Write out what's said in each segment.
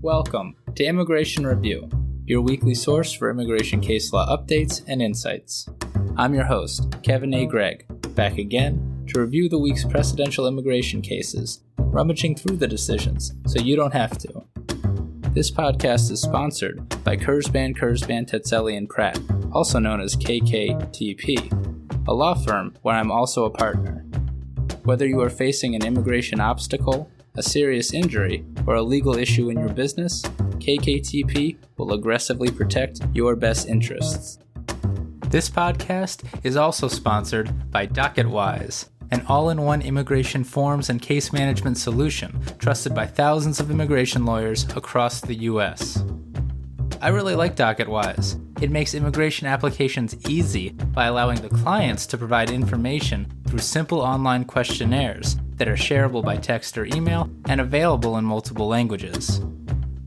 Welcome to Immigration Review, your weekly source for immigration case law updates and insights. I'm your host, Kevin A. Gregg, back again to review the week's precedential immigration cases, rummaging through the decisions so you don't have to. This podcast is sponsored by Kurzban, Tetzelli & Pratt, also known as KKTP, a law firm where I'm also a partner. Whether you are facing an immigration obstacle, a serious injury, or a legal issue in your business, KKTP will aggressively protect your best interests. This podcast is also sponsored by DocketWise, an all-in-one immigration forms and case management solution trusted by thousands of immigration lawyers across the U.S. I really like DocketWise. It makes immigration applications easy by allowing the clients to provide information through simple online questionnaires that are shareable by text or email and available in multiple languages.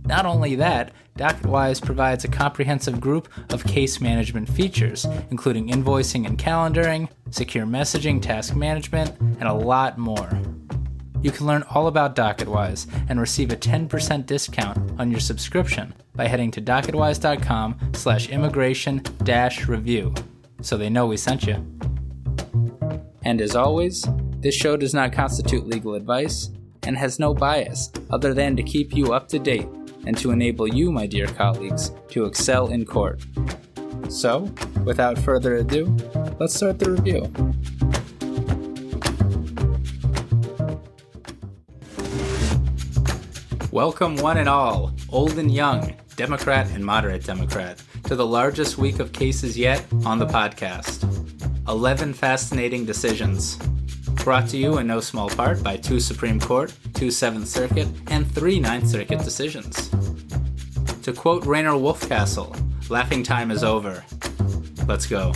Not only that, DocketWise provides a comprehensive group of case management features, including invoicing and calendaring, secure messaging, task management, and a lot more. You can learn all about DocketWise and receive a 10% discount on your subscription by heading to docketwise.com/immigration-review, so they know we sent you. And as always, this show does not constitute legal advice and has no bias other than to keep you up to date and to enable you, my dear colleagues, to excel in court. So, without further ado, let's start the review. Welcome one and all, old and young, Democrat and moderate Democrat, to the largest week of cases yet on the podcast. 11 fascinating decisions. Brought to you in no small part by 2 Supreme Court, 2 7th Circuit, and 3 9th Circuit decisions. To quote Rainer Wolfcastle, laughing time is over. Let's go.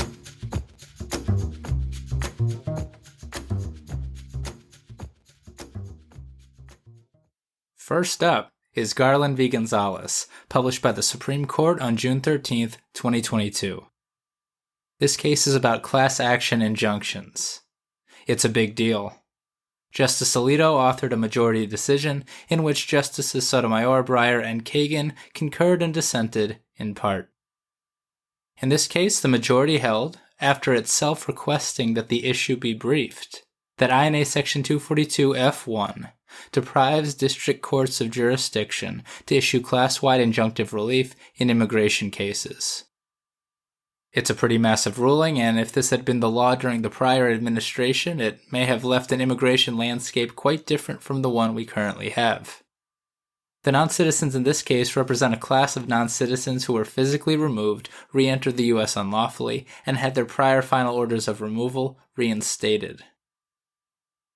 First up is Garland v. Gonzalez, published by the Supreme Court on June 13, 2022. This case is about class action injunctions. It's a big deal. Justice Alito authored a majority decision in which Justices Sotomayor, Breyer, and Kagan concurred and dissented in part. In this case, the majority held, after itself requesting that the issue be briefed, that INA Section 242 F1 deprives district courts of jurisdiction to issue class-wide injunctive relief in immigration cases. It's a pretty massive ruling, and if this had been the law during the prior administration, it may have left an immigration landscape quite different from the one we currently have. The non-citizens in this case represent a class of non-citizens who were physically removed, re-entered the U.S. unlawfully, and had their prior final orders of removal reinstated.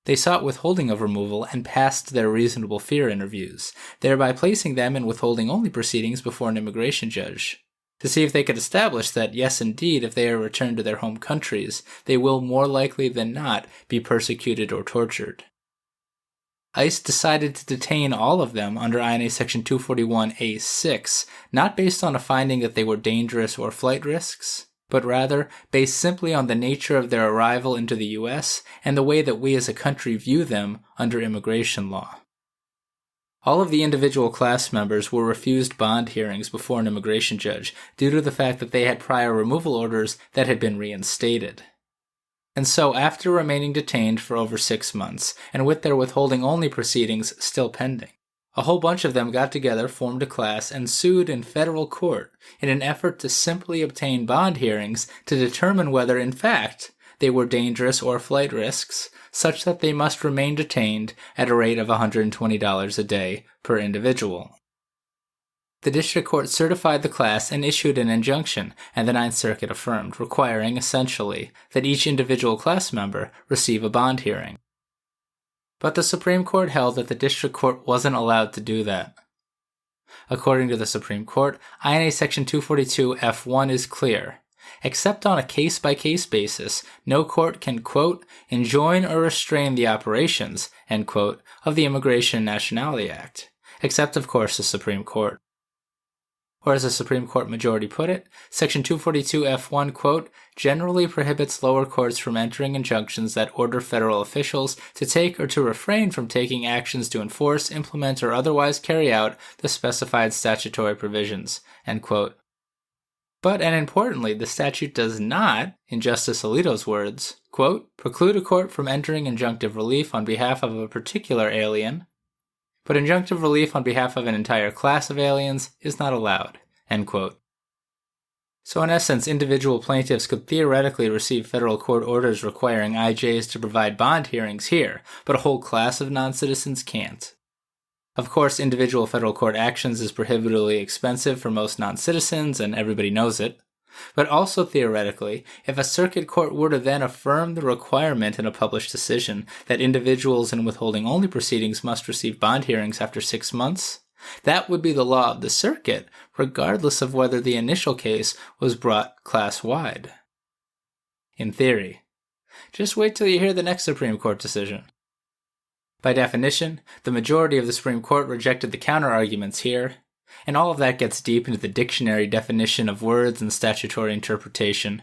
They sought withholding of removal and passed their reasonable fear interviews, thereby placing them in withholding-only proceedings before an immigration judge, to see if they could establish that, yes indeed, if they are returned to their home countries, they will more likely than not be persecuted or tortured. ICE decided to detain all of them under INA Section 241A6, not based on a finding that they were dangerous or flight risks, but rather based simply on the nature of their arrival into the U.S. and the way that we as a country view them under immigration law. All of the individual class members were refused bond hearings before an immigration judge due to the fact that they had prior removal orders that had been reinstated. And so, after remaining detained for over 6 months, and with their withholding-only proceedings still pending, a whole bunch of them got together, formed a class, and sued in federal court in an effort to simply obtain bond hearings to determine whether, in fact, they were dangerous or flight risks, such that they must remain detained at a rate of $120 a day per individual. The district court certified the class and issued an injunction, and the Ninth Circuit affirmed, requiring, essentially, that each individual class member receive a bond hearing. But the Supreme Court held that the district court wasn't allowed to do that. According to the Supreme Court, INA Section 242 F1 is clear. Except on a case-by-case basis, no court can, quote, enjoin or restrain the operations, end quote, of the Immigration and Nationality Act, except, of course, the Supreme Court. or as the Supreme Court majority put it, Section 242F1, quote, generally prohibits lower courts from entering injunctions that order federal officials to take or to refrain from taking actions to enforce, implement, or otherwise carry out the specified statutory provisions, end quote. But, and importantly, the statute does not, in Justice Alito's words, quote, preclude a court from entering injunctive relief on behalf of a particular alien, but injunctive relief on behalf of an entire class of aliens is not allowed, end quote. So in essence, individual plaintiffs could theoretically receive federal court orders requiring IJs to provide bond hearings here, but a whole class of non-citizens can't. Of course, individual federal court actions is prohibitively expensive for most non-citizens, and everybody knows it. But also theoretically, if a circuit court were to then affirm the requirement in a published decision that individuals in withholding-only proceedings must receive bond hearings after 6 months, that would be the law of the circuit, regardless of whether the initial case was brought class-wide. In theory. Just wait till you hear the next Supreme Court decision. By definition, the majority of the Supreme Court rejected the counter-arguments here, and all of that gets deep into the dictionary definition of words and statutory interpretation.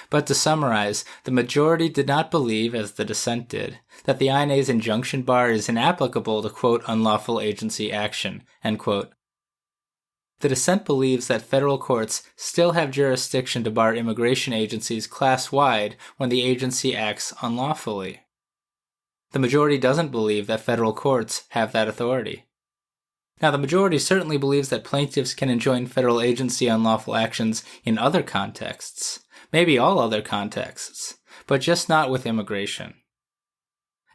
But to summarize, the majority did not believe, as the dissent did, that the INA's injunction bar is inapplicable to, quote, unlawful agency action, end quote. The dissent believes that federal courts still have jurisdiction to bar immigration agencies class-wide when the agency acts unlawfully. The majority doesn't believe that federal courts have that authority. Now, the majority certainly believes that plaintiffs can enjoin federal agency unlawful actions in other contexts, maybe all other contexts, but just not with immigration.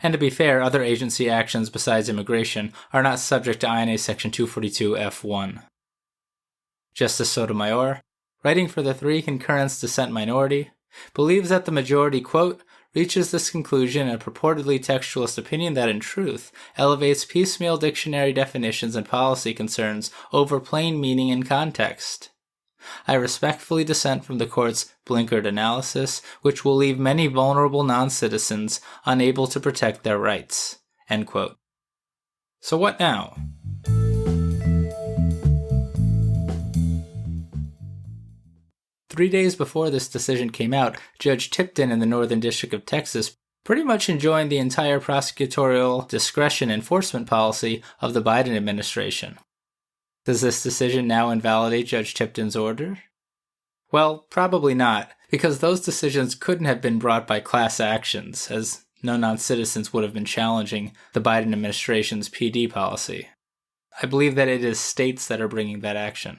And to be fair, other agency actions besides immigration are not subject to INA Section 242F1. Justice Sotomayor, writing for the 3 concurrence dissent minority, believes that the majority, quote, reaches this conclusion in a purportedly textualist opinion that, in truth, elevates piecemeal dictionary definitions and policy concerns over plain meaning and context. I respectfully dissent from the court's blinkered analysis, which will leave many vulnerable non-citizens unable to protect their rights, end quote. So what now? Three days before this decision came out, Judge Tipton in the Northern District of Texas pretty much enjoined the entire prosecutorial discretion enforcement policy of the Biden administration. Does this decision now invalidate Judge Tipton's order? Well, probably not, because those decisions couldn't have been brought by class actions, as no non-citizens would have been challenging the Biden administration's PD policy. I believe that it is states that are bringing that action.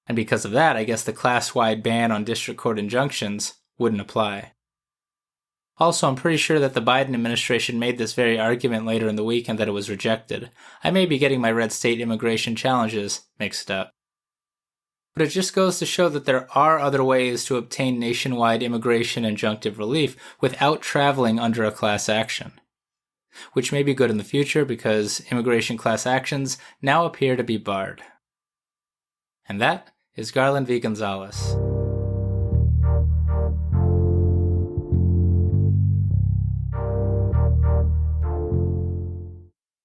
And because of that, I guess the class-wide ban on district court injunctions wouldn't apply. Also, I'm pretty sure that the Biden administration made this very argument later in the week and that it was rejected. I may be getting my red state immigration challenges mixed up. But it just goes to show that there are other ways to obtain nationwide immigration injunctive relief without traveling under a class action. Which may be good in the future because immigration class actions now appear to be barred. And that is Garland v. Gonzalez.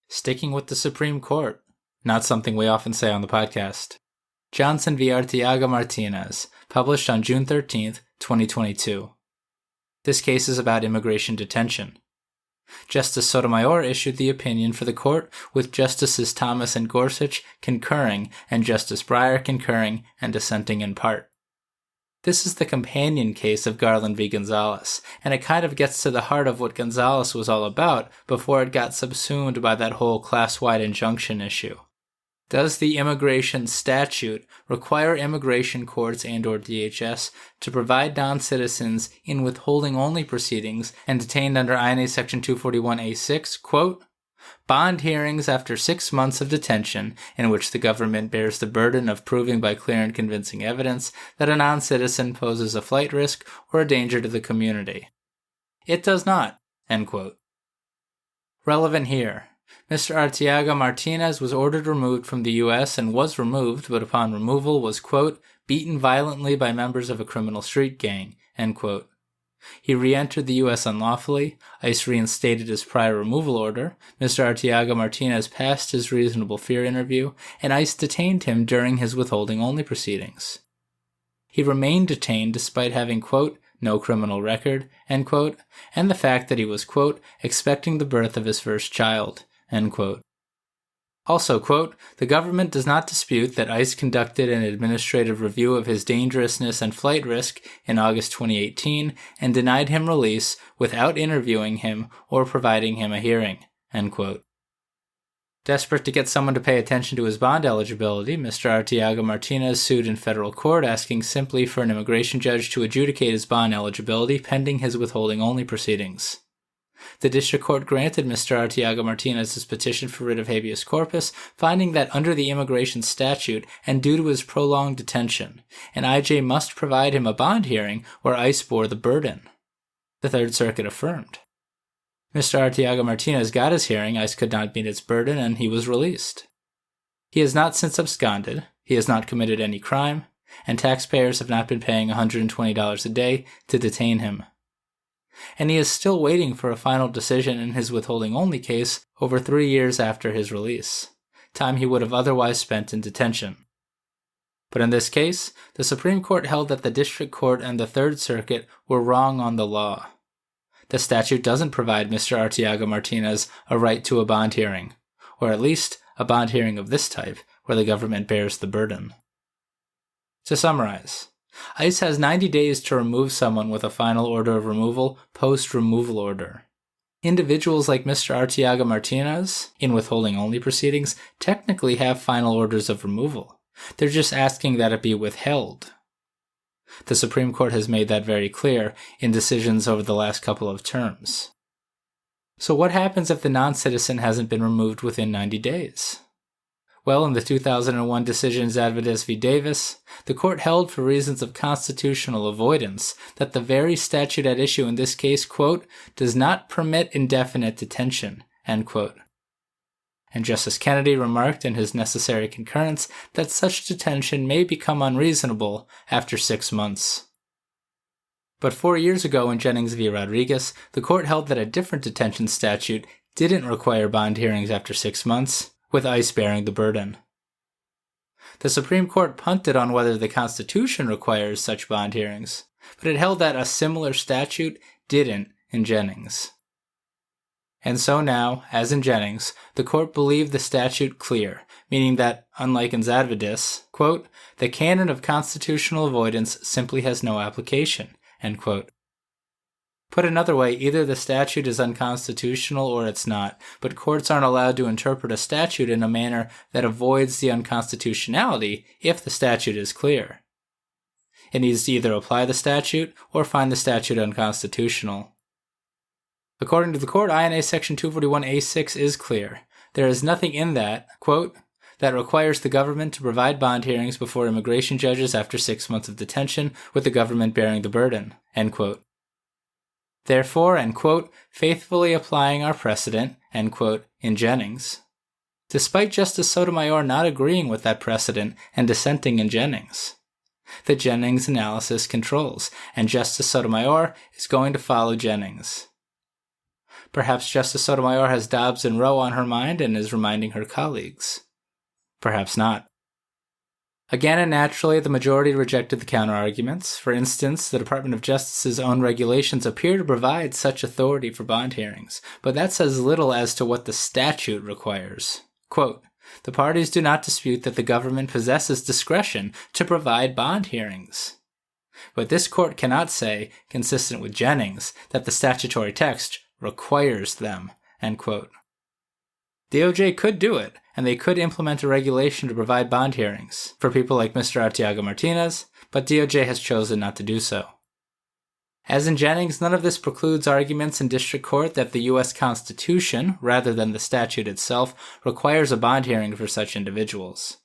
Sticking with the Supreme Court, not something we often say on the podcast. Johnson v. Arteaga-Martinez, published on June 13th, 2022. This case is about immigration detention. Justice Sotomayor issued the opinion for the court, with Justices Thomas and Gorsuch concurring and Justice Breyer concurring and dissenting in part. This is the companion case of Garland v. Gonzalez, and it kind of gets to the heart of what Gonzalez was all about before it got subsumed by that whole class-wide injunction issue. Does the immigration statute require immigration courts and/or DHS to provide non-citizens in withholding-only proceedings and detained under INA Section 241A6, quote, bond hearings after 6 months of detention in which the government bears the burden of proving by clear and convincing evidence that a non-citizen poses a flight risk or a danger to the community? It does not, end quote. Relevant here. Mr. Arteaga-Martinez was ordered removed from the U.S. and was removed, but upon removal was, quote, beaten violently by members of a criminal street gang, end quote. He re-entered the U.S. unlawfully, ICE reinstated his prior removal order, Mr. Arteaga-Martinez passed his reasonable fear interview, and ICE detained him during his withholding-only proceedings. He remained detained despite having, quote, no criminal record, end quote, and the fact that he was, quote, expecting the birth of his first child, end quote. Also, quote, the government does not dispute that ICE conducted an administrative review of his dangerousness and flight risk in August 2018 and denied him release without interviewing him or providing him a hearing, end quote. Desperate to get someone to pay attention to his bond eligibility, Mr. Arteaga-Martinez sued in federal court asking simply for an immigration judge to adjudicate his bond eligibility pending his withholding-only proceedings. The district court granted Mr. Arteaga-Martinez's petition for writ of habeas corpus, finding that under the immigration statute and due to his prolonged detention, an IJ must provide him a bond hearing where ICE bore the burden. The Third Circuit affirmed. Mr. Arteaga-Martinez got his hearing, ICE could not meet its burden, and he was released. He has not since absconded, he has not committed any crime, and taxpayers have not been paying $120 a day to detain him. And he is still waiting for a final decision in his withholding-only case over 3 years after his release, time he would have otherwise spent in detention. But in this case, the Supreme Court held that the District Court and the Third Circuit were wrong on the law. The statute doesn't provide Mr. Arteaga-Martinez a right to a bond hearing, or at least a bond hearing of this type, where the government bears the burden. To summarize, ICE has 90 days to remove someone with a final order of removal post-removal order. Individuals like Mr. Arteaga-Martinez, in withholding-only proceedings, technically have final orders of removal. They're just asking that it be withheld. The Supreme Court has made that very clear in decisions over the last couple of terms. So what happens if the non-citizen hasn't been removed within 90 days? Well, in the 2001 decision Zadvides v. Davis, the court held for reasons of constitutional avoidance that the very statute at issue in this case, quote, does not permit indefinite detention, end quote. And Justice Kennedy remarked in his necessary concurrence that such detention may become unreasonable after 6 months. But 4 years ago in Jennings v. Rodriguez, the court held that a different detention statute didn't require bond hearings after 6 months, with ICE bearing the burden. The Supreme Court punted on whether the Constitution requires such bond hearings, but it held that a similar statute didn't in Jennings. And so now, as in Jennings, the court believed the statute clear, meaning that, unlike in Zadvides, quote, the canon of constitutional avoidance simply has no application, end quote. Put another way, either the statute is unconstitutional or it's not, but courts aren't allowed to interpret a statute in a manner that avoids the unconstitutionality if the statute is clear. It needs to either apply the statute or find the statute unconstitutional. According to the court, INA Section 241A6 is clear. There is nothing in that, quote, that requires the government to provide bond hearings before immigration judges after 6 months of detention, with the government bearing the burden, end quote. Therefore, and quote, faithfully applying our precedent, end quote, in Jennings. Despite Justice Sotomayor not agreeing with that precedent and dissenting in Jennings. The Jennings analysis controls, and Justice Sotomayor is going to follow Jennings. Perhaps Justice Sotomayor has Dobbs and Roe on her mind and is reminding her colleagues. Perhaps not. Again and naturally, the majority rejected the counterarguments. For instance, the Department of Justice's own regulations appear to provide such authority for bond hearings, but that says little as to what the statute requires. Quote, the parties do not dispute that the government possesses discretion to provide bond hearings. But this court cannot say, consistent with Jennings, that the statutory text requires them, end quote. DOJ could do it, and they could implement a regulation to provide bond hearings for people like Mr. Arteaga-Martinez, but DOJ has chosen not to do so. As in Jennings, none of this precludes arguments in district court that the U.S. Constitution, rather than the statute itself, requires a bond hearing for such individuals.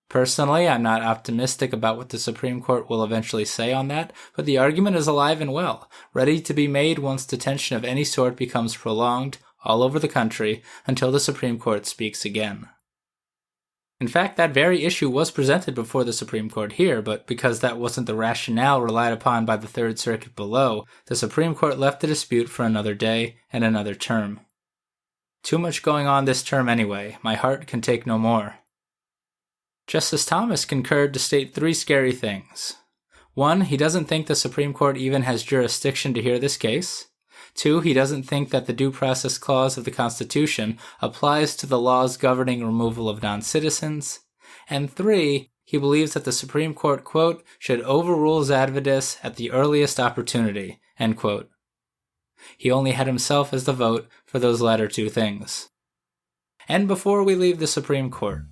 Personally, I'm not optimistic about what the Supreme Court will eventually say on that, but the argument is alive and well, ready to be made once detention of any sort becomes prolonged all over the country until the Supreme Court speaks again. In fact, that very issue was presented before the Supreme Court here, but because that wasn't the rationale relied upon by the Third Circuit below, the Supreme Court left the dispute for another day and another term. Too much going on this term anyway. My heart can take no more. Justice Thomas concurred to state 3 scary things. 1, he doesn't think the Supreme Court even has jurisdiction to hear this case. 2, he doesn't think that the Due Process Clause of the Constitution applies to the laws governing removal of non-citizens. And 3, he believes that the Supreme Court, quote, should overrule Zadvidus at the earliest opportunity, end quote. He only had himself as the vote for those latter 2 things. And before we leave the Supreme Court,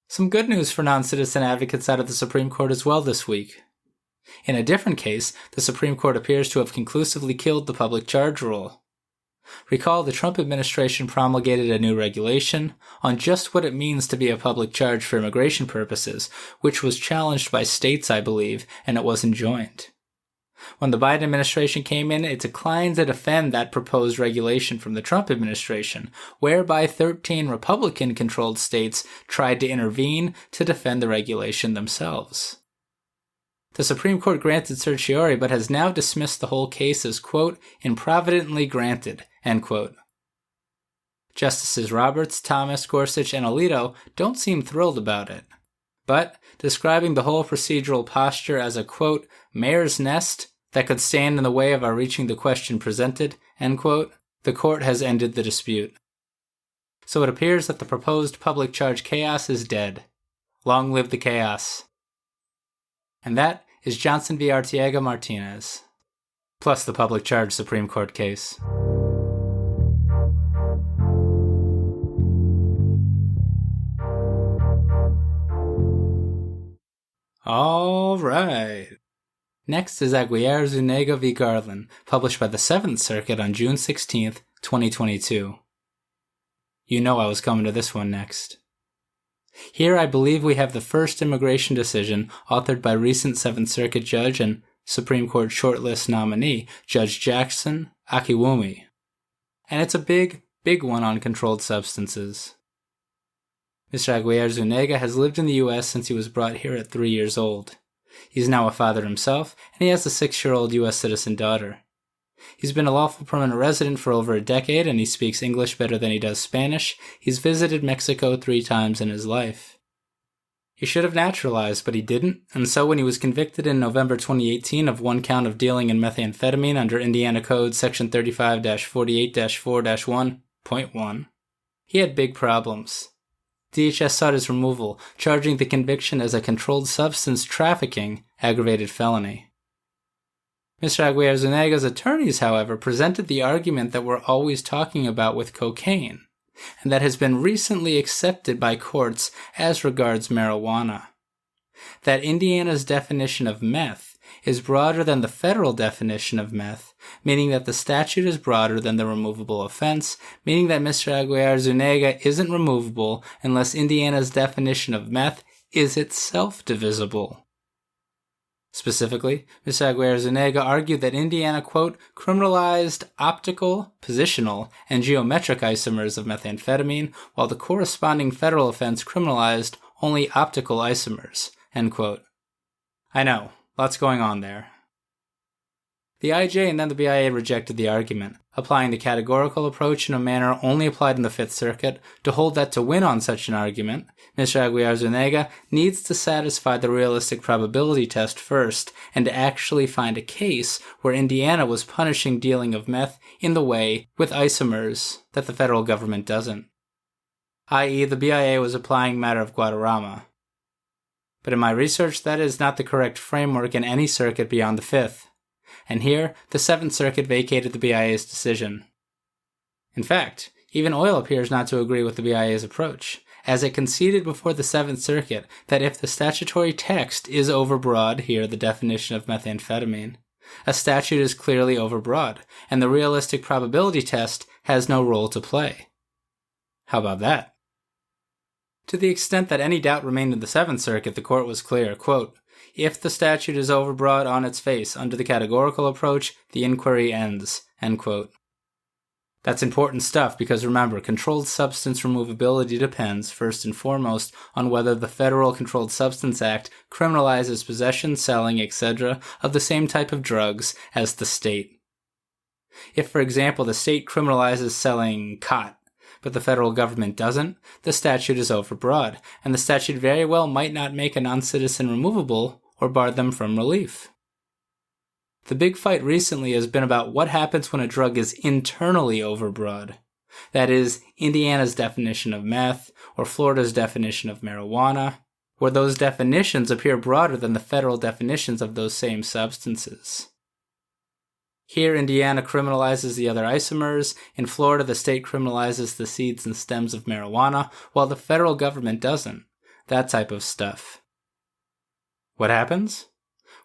some good news for non-citizen advocates out of the Supreme Court as well this week. In a different case, the Supreme Court appears to have conclusively killed the public charge rule. Recall, the Trump administration promulgated a new regulation on just what it means to be a public charge for immigration purposes, which was challenged by states, I believe, and it was enjoined. When the Biden administration came in, it declined to defend that proposed regulation from the Trump administration, whereby 13 Republican-controlled states tried to intervene to defend the regulation themselves. The Supreme Court granted certiorari but has now dismissed the whole case as, quote, improvidently granted, end quote. Justices Roberts, Thomas, Gorsuch, and Alito don't seem thrilled about it. But, describing the whole procedural posture as a, quote, mare's nest that could stand in the way of our reaching the question presented, end quote, the court has ended the dispute. So it appears that the proposed public charge chaos is dead. Long live the chaos. And that is Johnson v. Arteaga-Martinez, plus the public charge Supreme Court case. All right. Next is Aguirre-Zuniga v. Garland, published by the 7th Circuit on June 16, 2022. You know I was coming to this one next. Here I believe we have the first immigration decision authored by recent 7th Circuit Judge and Supreme Court shortlist nominee, Judge Jackson Akiwumi. And it's a big, big one on controlled substances. Mr. Aguirre-Zuniga has lived in the U.S. since he was brought here at 3 years old. He's now a father himself, and he has a 6-year-old U.S. citizen daughter. He's been a lawful permanent resident for over a decade, and he speaks English better than he does Spanish. He's visited Mexico 3 times in his life. He should have naturalized, but he didn't, and so when he was convicted in November 2018 of 1 count of dealing in methamphetamine under Indiana Code Section 35-48-4-1.1, he had big problems. DHS sought his removal, charging the conviction as a controlled substance trafficking aggravated felony. Mr. Aguirre-Zuniga's attorneys, however, presented the argument that we're always talking about with cocaine, and that has been recently accepted by courts as regards marijuana. That Indiana's definition of meth is broader than the federal definition of meth, meaning that the statute is broader than the removable offense, meaning that Mr. Aguirre-Zuniga isn't removable unless Indiana's definition of meth is itself divisible. Specifically, Mr. Aguirre-Zuniga argued that Indiana, quote, criminalized optical, positional, and geometric isomers of methamphetamine, while the corresponding federal offense criminalized only optical isomers, end quote. I know, lots going on there. The IJ and then the BIA rejected the argument, applying the categorical approach in a manner only applied in the Fifth Circuit to hold that to win on such an argument, Mr. Aguirre-Zuniga needs to satisfy the realistic probability test first and to actually find a case where Indiana was punishing dealing of meth in the way with isomers that the federal government doesn't. I.e., the BIA was applying matter of Guadarrama. But in my research, that is not the correct framework in any circuit beyond the Fifth. And here, the Seventh Circuit vacated the BIA's decision. In fact, even oil appears not to agree with the BIA's approach, as it conceded before the Seventh Circuit that if the statutory text is overbroad, here the definition of methamphetamine, a statute is clearly overbroad, and the realistic probability test has no role to play. How about that? To the extent that any doubt remained in the Seventh Circuit, the court was clear, quote, if the statute is overbroad on its face under the categorical approach, the inquiry ends, end quote. That's important stuff because remember, controlled substance removability depends, first and foremost, on whether the Federal Controlled Substance Act criminalizes possession, selling, etc. of the same type of drugs as the state. If, for example, the state criminalizes selling pot, but the federal government doesn't, the statute is overbroad, and the statute very well might not make a non-citizen removable or bar them from relief. The big fight recently has been about what happens when a drug is internally overbroad. That is, Indiana's definition of meth or Florida's definition of marijuana, where those definitions appear broader than the federal definitions of those same substances. Here, Indiana criminalizes the other isomers. In Florida, the state criminalizes the seeds and stems of marijuana, while the federal government doesn't. That type of stuff. What happens?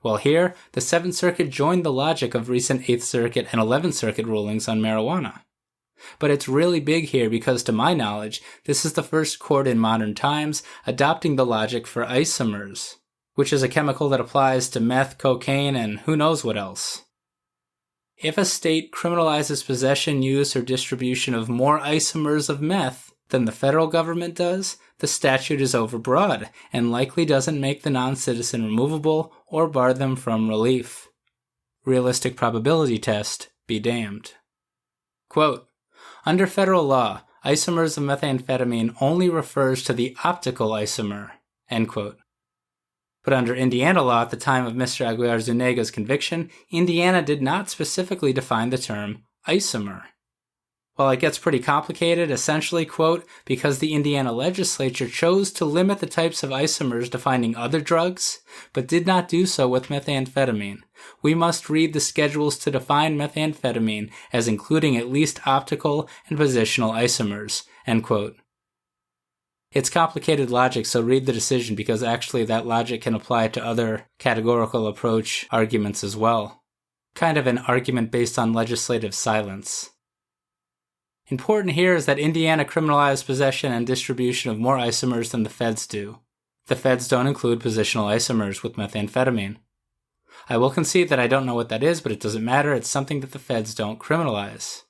Well, here, the 7th Circuit joined the logic of recent 8th Circuit and 11th Circuit rulings on marijuana. But it's really big here because, to my knowledge, this is the first court in modern times adopting the logic for isomers, which is a chemical that applies to meth, cocaine, and who knows what else. If a state criminalizes possession, use, or distribution of more isomers of meth than the federal government does, the statute is overbroad and likely doesn't make the non-citizen removable or bar them from relief. Realistic probability test, be damned. Quote, under federal law, isomers of methamphetamine only refers to the optical isomer, end quote. But under Indiana law at the time of Mr. Aguirre-Zuniga's conviction, Indiana did not specifically define the term isomer. While it gets pretty complicated, essentially, quote, because the Indiana legislature chose to limit the types of isomers defining other drugs, but did not do so with methamphetamine, we must read the schedules to define methamphetamine as including at least optical and positional isomers, end quote. It's complicated logic, so read the decision because actually that logic can apply to other categorical approach arguments as well. Kind of an argument based on legislative silence. Important here is that Indiana criminalized possession and distribution of more isomers than the feds do. The feds don't include positional isomers with methamphetamine. I will concede that I don't know what that is, but it doesn't matter, it's something that the feds don't criminalize.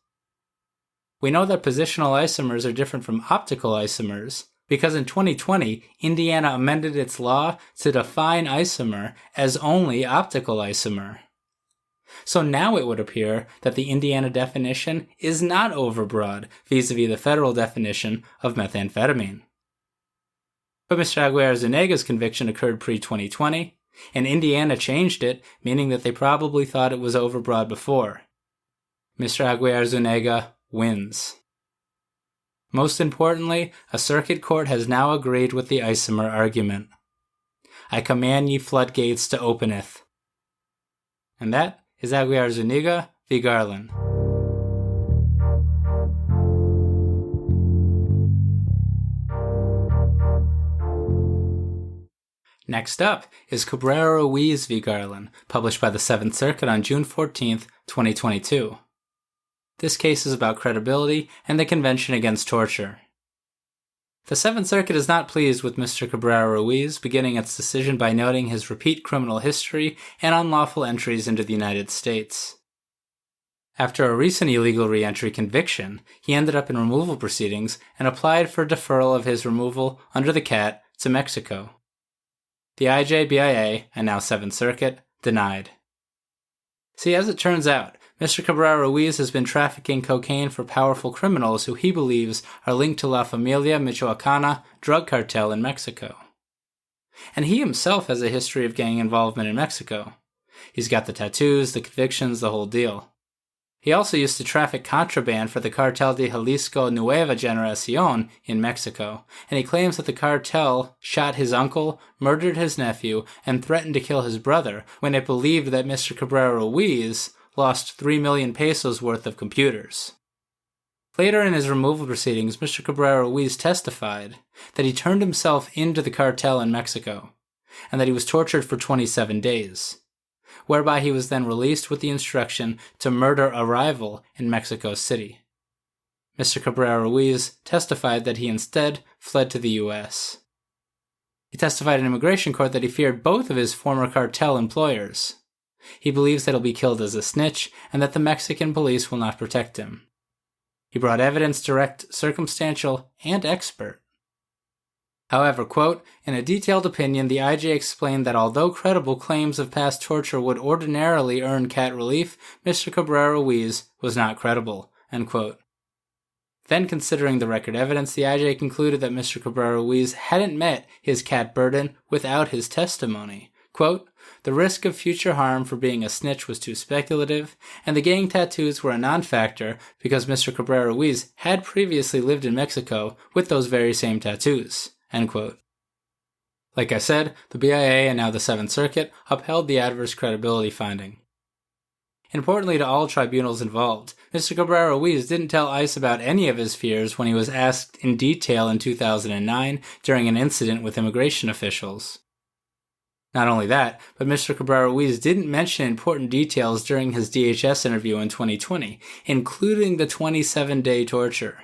We know that positional isomers are different from optical isomers because in 2020, Indiana amended its law to define isomer as only optical isomer. So now it would appear that the Indiana definition is not overbroad vis-a-vis the federal definition of methamphetamine. But Mr. Aguirre-Zuniga's conviction occurred pre-2020, and Indiana changed it, meaning that they probably thought it was overbroad before. Mr. Aguirre-Zuniga wins. Most importantly, a circuit court has now agreed with the isomer argument. I command ye floodgates to openeth. And that is Aguirre-Zuniga v. Garland. Next up is Cabrera-Ruiz v. Garland, published by the 7th Circuit on June 14, 2022. This case is about credibility and the Convention Against Torture. The 7th Circuit is not pleased with Mr. Cabrera-Ruiz, beginning its decision by noting his repeat criminal history and unlawful entries into the United States. After a recent illegal re-entry conviction, he ended up in removal proceedings and applied for deferral of his removal under the CAT to Mexico. The IJ/BIA, and now 7th Circuit, denied. See, as it turns out, Mr. Cabrera-Ruiz has been trafficking cocaine for powerful criminals who he believes are linked to La Familia Michoacana drug cartel in Mexico. And he himself has a history of gang involvement in Mexico. He's got the tattoos, the convictions, the whole deal. He also used to traffic contraband for the Cartel de Jalisco Nueva Generacion in Mexico, and he claims that the cartel shot his uncle, murdered his nephew, and threatened to kill his brother when it believed that Mr. Cabrera-Ruiz lost 3 million pesos worth of computers. Later in his removal proceedings, Mr. Cabrera-Ruiz testified that he turned himself into the cartel in Mexico, and that he was tortured for 27 days, whereby he was then released with the instruction to murder a rival in Mexico City. Mr. Cabrera-Ruiz testified that he instead fled to the U.S. He testified in immigration court that he feared both of his former cartel employers. He believes that he'll be killed as a snitch, and that the Mexican police will not protect him. He brought evidence direct, circumstantial, and expert. However, quote, in a detailed opinion, the IJ explained that although credible claims of past torture would ordinarily earn cat relief, Mr. Cabrera-Ruiz was not credible, end quote. Then, considering the record evidence, the IJ concluded that Mr. Cabrera-Ruiz hadn't met his cat burden without his testimony. Quote, the risk of future harm for being a snitch was too speculative, and the gang tattoos were a non-factor because Mr. Cabrera-Ruiz had previously lived in Mexico with those very same tattoos. End quote. Like I said, the BIA and now the Seventh Circuit upheld the adverse credibility finding. Importantly to all tribunals involved, Mr. Cabrera-Ruiz didn't tell ICE about any of his fears when he was asked in detail in 2009 during an incident with immigration officials. Not only that, but Mr. Cabrera-Ruiz didn't mention important details during his DHS interview in 2020, including the 27-day torture.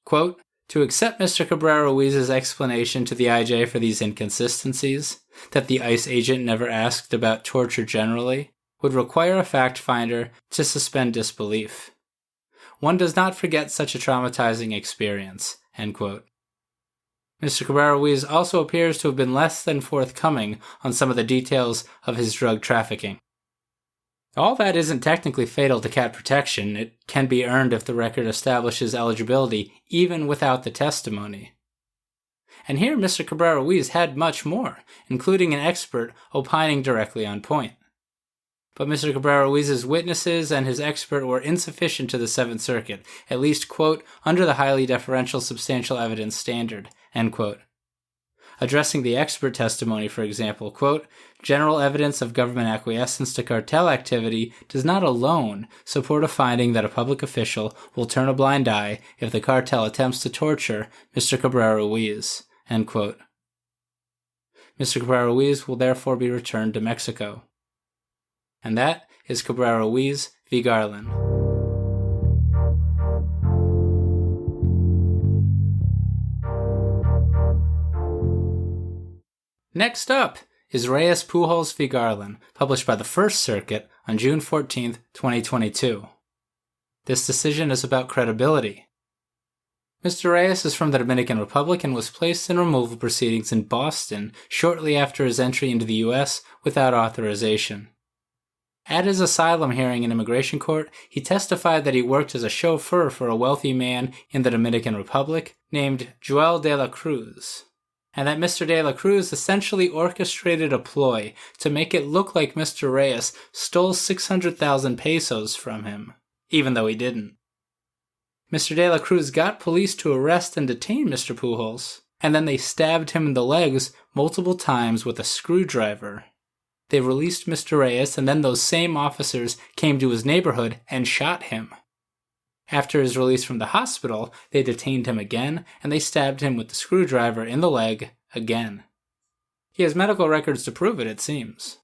Quote, to accept Mr. Cabrera-Ruiz's explanation to the IJ for these inconsistencies, that the ICE agent never asked about torture generally, would require a fact finder to suspend disbelief. One does not forget such a traumatizing experience, end quote. Mr. Cabrera-Ruiz also appears to have been less than forthcoming on some of the details of his drug trafficking. All that isn't technically fatal to cat protection. It can be earned if the record establishes eligibility even without the testimony. And here Mr. Cabrera-Ruiz had much more, including an expert opining directly on point. But Mr. Cabrera-Ruiz's witnesses and his expert were insufficient to the Seventh Circuit, at least, quote, under the highly deferential substantial evidence standard, end quote. Addressing the expert testimony, for example, quote, general evidence of government acquiescence to cartel activity does not alone support a finding that a public official will turn a blind eye if the cartel attempts to torture Mr. Cabrera-Ruiz, end quote. Mr. Cabrera-Ruiz will therefore be returned to Mexico. And that is Cabrera-Ruiz v. Garland. Next up is Reyes Pujols v. Garland, published by the First Circuit on June 14, 2022. This decision is about credibility. Mr. Reyes is from the Dominican Republic and was placed in removal proceedings in Boston shortly after his entry into the U.S. without authorization. At his asylum hearing in immigration court, he testified that he worked as a chauffeur for a wealthy man in the Dominican Republic named Joel de la Cruz, and that Mr. de la Cruz essentially orchestrated a ploy to make it look like Mr. Reyes stole 600,000 pesos from him, even though he didn't. Mr. de la Cruz got police to arrest and detain Mr. Pujols, and then they stabbed him in the legs multiple times with a screwdriver. They released Mr. Reyes, and then those same officers came to his neighborhood and shot him. After his release from the hospital, they detained him again, and they stabbed him with the screwdriver in the leg again. He has medical records to prove it, it seems.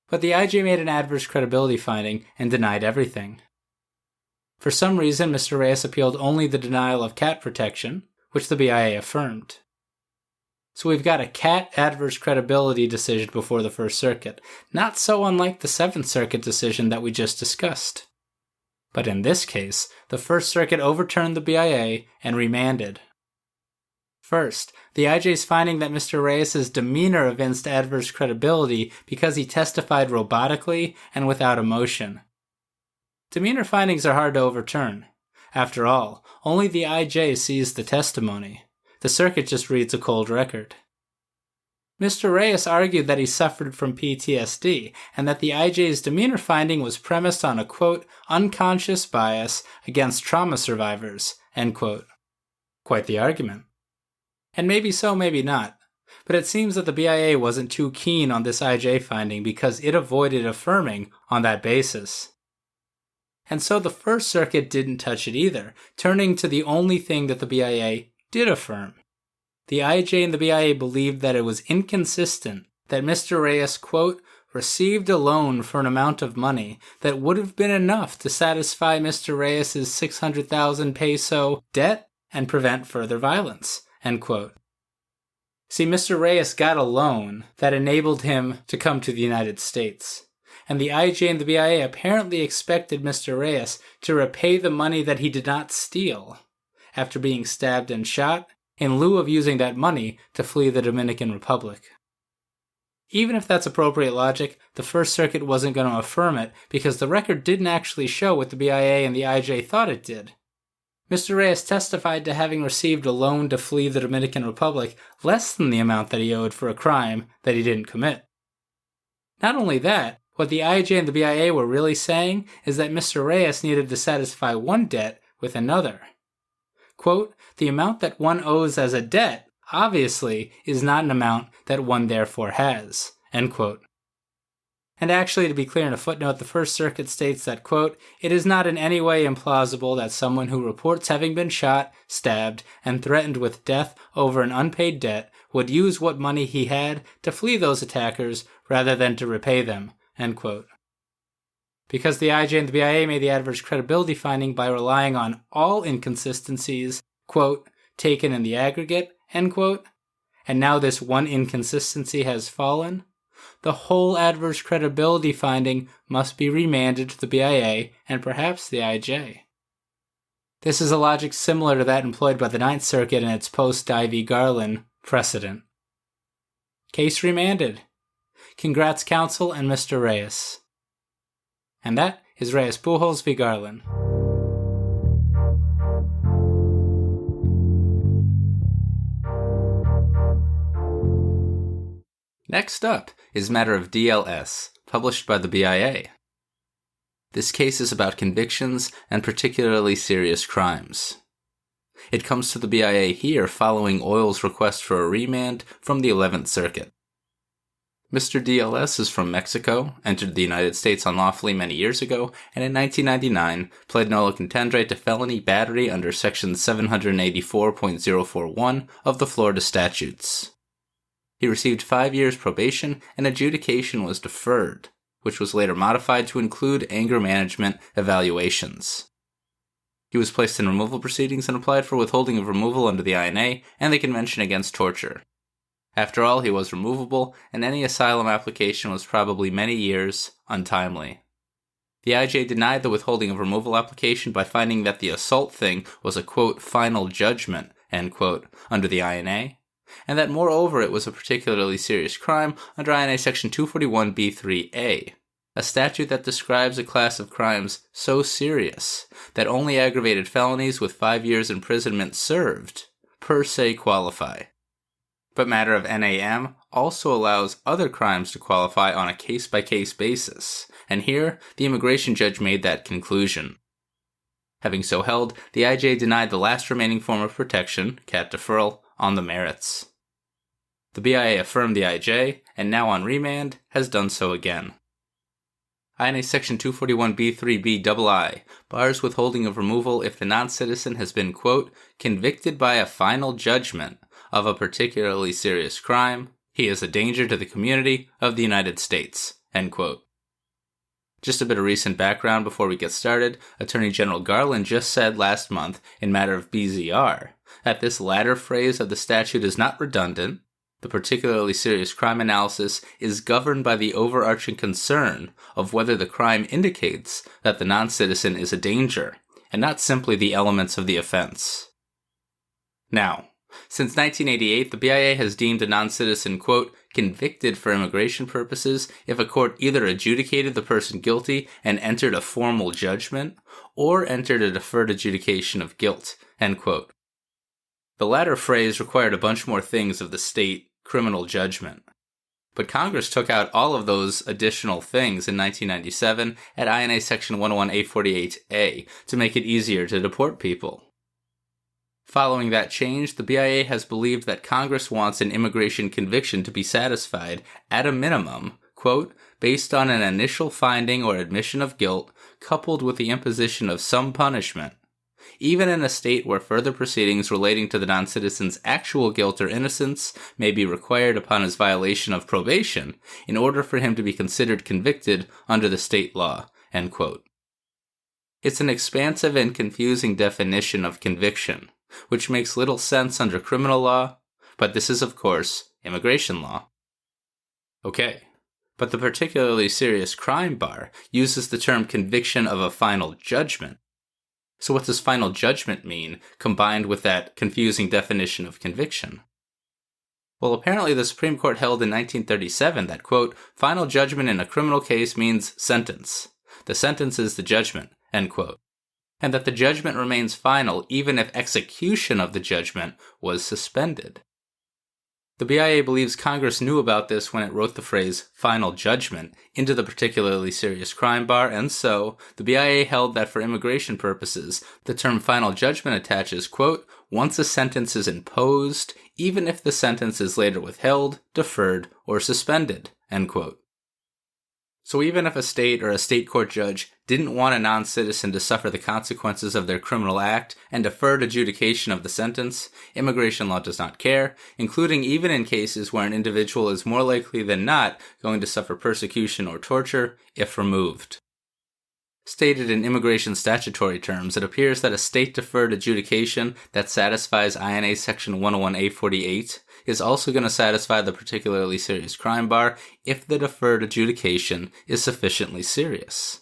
But the IJ made an adverse credibility finding and denied everything. For some reason, Mr. Reyes appealed only the denial of cat protection, which the BIA affirmed. So we've got a cat adverse credibility decision before the First Circuit, not so unlike the Seventh Circuit decision that we just discussed. But in this case, the First Circuit overturned the BIA and remanded. First, the IJ's finding that Mr. Reyes' demeanor evinced adverse credibility because he testified robotically and without emotion. Demeanor findings are hard to overturn. After all, only the IJ sees the testimony. The circuit just reads a cold record. Mr. Reyes argued that he suffered from PTSD, and that the IJ's demeanor finding was premised on a, quote, unconscious bias against trauma survivors, end quote. Quite the argument. And maybe so, maybe not. But it seems that the BIA wasn't too keen on this IJ finding because it avoided affirming on that basis. And so the First Circuit didn't touch it either, turning to the only thing that the BIA did affirm. The IJ and the BIA believed that it was inconsistent that Mr. Reyes, quote, received a loan for an amount of money that would have been enough to satisfy Mr. Reyes' 600,000 peso debt and prevent further violence, end quote. See, Mr. Reyes got a loan that enabled him to come to the United States. and the IJ and the BIA apparently expected Mr. Reyes to repay the money that he did not steal after being stabbed and shot, in lieu of using that money to flee the Dominican Republic. Even if that's appropriate logic, the First Circuit wasn't going to affirm it because the record didn't actually show what the BIA and the IJ thought it did. Mr. Reyes testified to having received a loan to flee the Dominican Republic less than the amount that he owed for a crime that he didn't commit. Not only that, what the IJ and the BIA were really saying is that Mr. Reyes needed to satisfy one debt with another. Quote, the amount that one owes as a debt, obviously, is not an amount that one therefore has, end quote. And actually, to be clear in a footnote, the First Circuit states that, quote, it is not in any way implausible that someone who reports having been shot, stabbed, and threatened with death over an unpaid debt would use what money he had to flee those attackers rather than to repay them, end quote. Because the IJ and the BIA made the adverse credibility finding by relying on all inconsistencies, quote, taken in the aggregate, end quote, and now this one inconsistency has fallen, the whole adverse credibility finding must be remanded to the BIA and perhaps the IJ. This is a logic similar to that employed by the Ninth Circuit in its post-Dye v. Garland precedent. Case remanded. Congrats, counsel and Mr. Reyes. And that is Reyes Pujols v. Garland. Next up is matter of DLS, published by the BIA. This case is about convictions and particularly serious crimes. It comes to the BIA here following Oil's request for a remand from the 11th Circuit. Mr. DLS is from Mexico, entered the United States unlawfully many years ago, and in 1999 pled nolo contendere to felony battery under Section 784.041 of the Florida statutes. He received 5 years probation and adjudication was deferred, which was later modified to include anger management evaluations. He was placed in removal proceedings and applied for withholding of removal under the INA and the Convention Against Torture. After all, he was removable, and any asylum application was probably many years untimely. The IJ denied the withholding of removal application by finding that the assault thing was a, quote, final judgment, end quote, under the INA, and that moreover it was a particularly serious crime under INA Section 241b3a, a statute that describes a class of crimes so serious that only aggravated felonies with 5 years imprisonment served per se qualify. But matter of NAM also allows other crimes to qualify on a case-by-case basis, and here the immigration judge made that conclusion. Having so held, the IJ denied the last remaining form of protection, cat deferral, on the merits. The BIA affirmed the IJ, and now on remand, has done so again. INA Section 241b3b-II bars withholding of removal if the non-citizen has been, quote, convicted by a final judgment of a particularly serious crime, he is a danger to the community of the United States, end quote. Just a bit of recent background before we get started. Attorney General Garland just said last month in matter of BZR that this latter phrase of the statute is not redundant. The particularly serious crime analysis is governed by the overarching concern of whether the crime indicates that the non-citizen is a danger, and not simply the elements of the offense. Now, since 1988, the BIA has deemed a non-citizen, quote, convicted for immigration purposes if a court either adjudicated the person guilty and entered a formal judgment, or entered a deferred adjudication of guilt, end quote. The latter phrase required a bunch more things of the state criminal judgment. But Congress took out all of those additional things in 1997 at INA Section 101A48A to make it easier to deport people. Following that change, the BIA has believed that Congress wants an immigration conviction to be satisfied at a minimum, quote, based on an initial finding or admission of guilt coupled with the imposition of some punishment, even in a state where further proceedings relating to the non-citizen's actual guilt or innocence may be required upon his violation of probation in order for him to be considered convicted under the state law, end quote. It's an expansive and confusing definition of conviction, which makes little sense under criminal law, but this is, of course, immigration law. Okay, But the particularly serious crime bar uses the term conviction of a final judgment. So what does final judgment mean, combined with that confusing definition of conviction? Well, apparently the Supreme Court held in 1937 that, quote, final judgment in a criminal case means sentence. The sentence is the judgment, end quote. And that the judgment remains final even if execution of the judgment was suspended. The BIA believes Congress knew about this when it wrote the phrase final judgment into the particularly serious crime bar, and so the BIA held that for immigration purposes, the term final judgment attaches, quote, once a sentence is imposed, even if the sentence is later withheld, deferred, or suspended, end quote. So even if a state or a state court judge didn't want a non-citizen to suffer the consequences of their criminal act and deferred adjudication of the sentence, immigration law does not care, including even in cases where an individual is more likely than not going to suffer persecution or torture if removed. Stated in immigration statutory terms, it appears that a state-deferred adjudication that satisfies INA Section 101A48 is also going to satisfy the particularly serious crime bar if the deferred adjudication is sufficiently serious.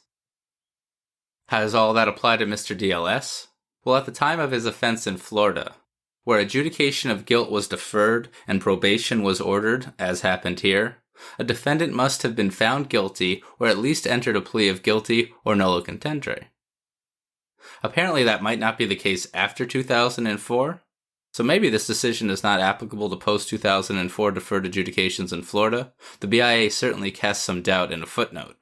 How does all that apply to Mr. DLS? Well, at the time of his offense in Florida, where adjudication of guilt was deferred and probation was ordered, as happened here, a defendant must have been found guilty or at least entered a plea of guilty or nolo contendere. Apparently that might not be the case after 2004, so maybe this decision is not applicable to post-2004 deferred adjudications in Florida. The BIA certainly casts some doubt in a footnote.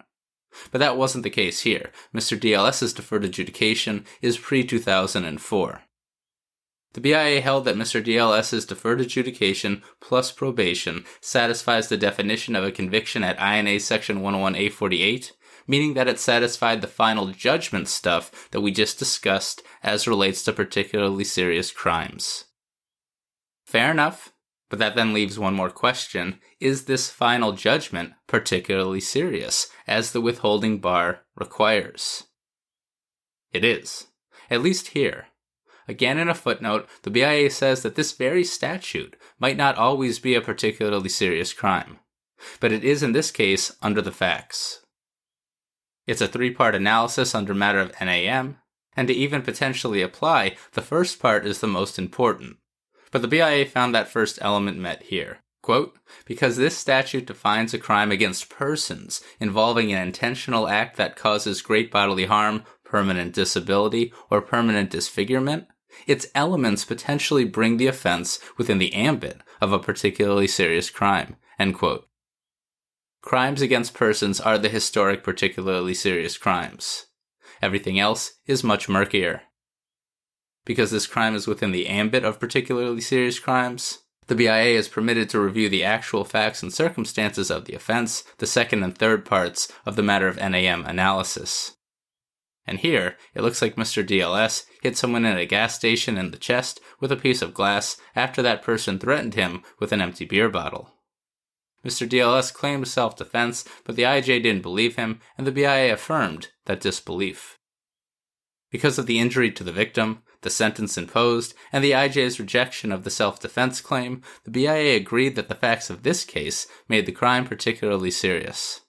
But that wasn't the case here. Mr. DLS's deferred adjudication is pre-2004. The BIA held that Mr. DLS's deferred adjudication plus probation satisfies the definition of a conviction at INA Section 101A48, meaning that it satisfied the final judgment stuff that we just discussed as relates to particularly serious crimes. Fair enough, but that then leaves one more question. Is this final judgment particularly serious, as the withholding bar requires? It is, at least here. Again, in a footnote, the BIA says that this very statute might not always be a particularly serious crime, but it is in this case under the facts. It's a three-part analysis under matter of NAM, and to even potentially apply, the first part is the most important. But the BIA found that first element met here. Quote, because this statute defines a crime against persons involving an intentional act that causes great bodily harm, permanent disability, or permanent disfigurement, its elements potentially bring the offense within the ambit of a particularly serious crime, end quote. Crimes against persons are the historic particularly serious crimes. Everything else is much murkier. Because this crime is within the ambit of particularly serious crimes, the BIA is permitted to review the actual facts and circumstances of the offense, the second and third parts of the matter of NAM analysis. And here, it looks like Mr. DLS hit someone at a gas station in the chest with a piece of glass after that person threatened him with an empty beer bottle. Mr. DLS claimed self-defense, but the IJ didn't believe him, and the BIA affirmed that disbelief. Because of the injury to the victim, the sentence imposed, and the IJ's rejection of the self-defense claim, the BIA agreed that the facts of this case made the crime particularly serious.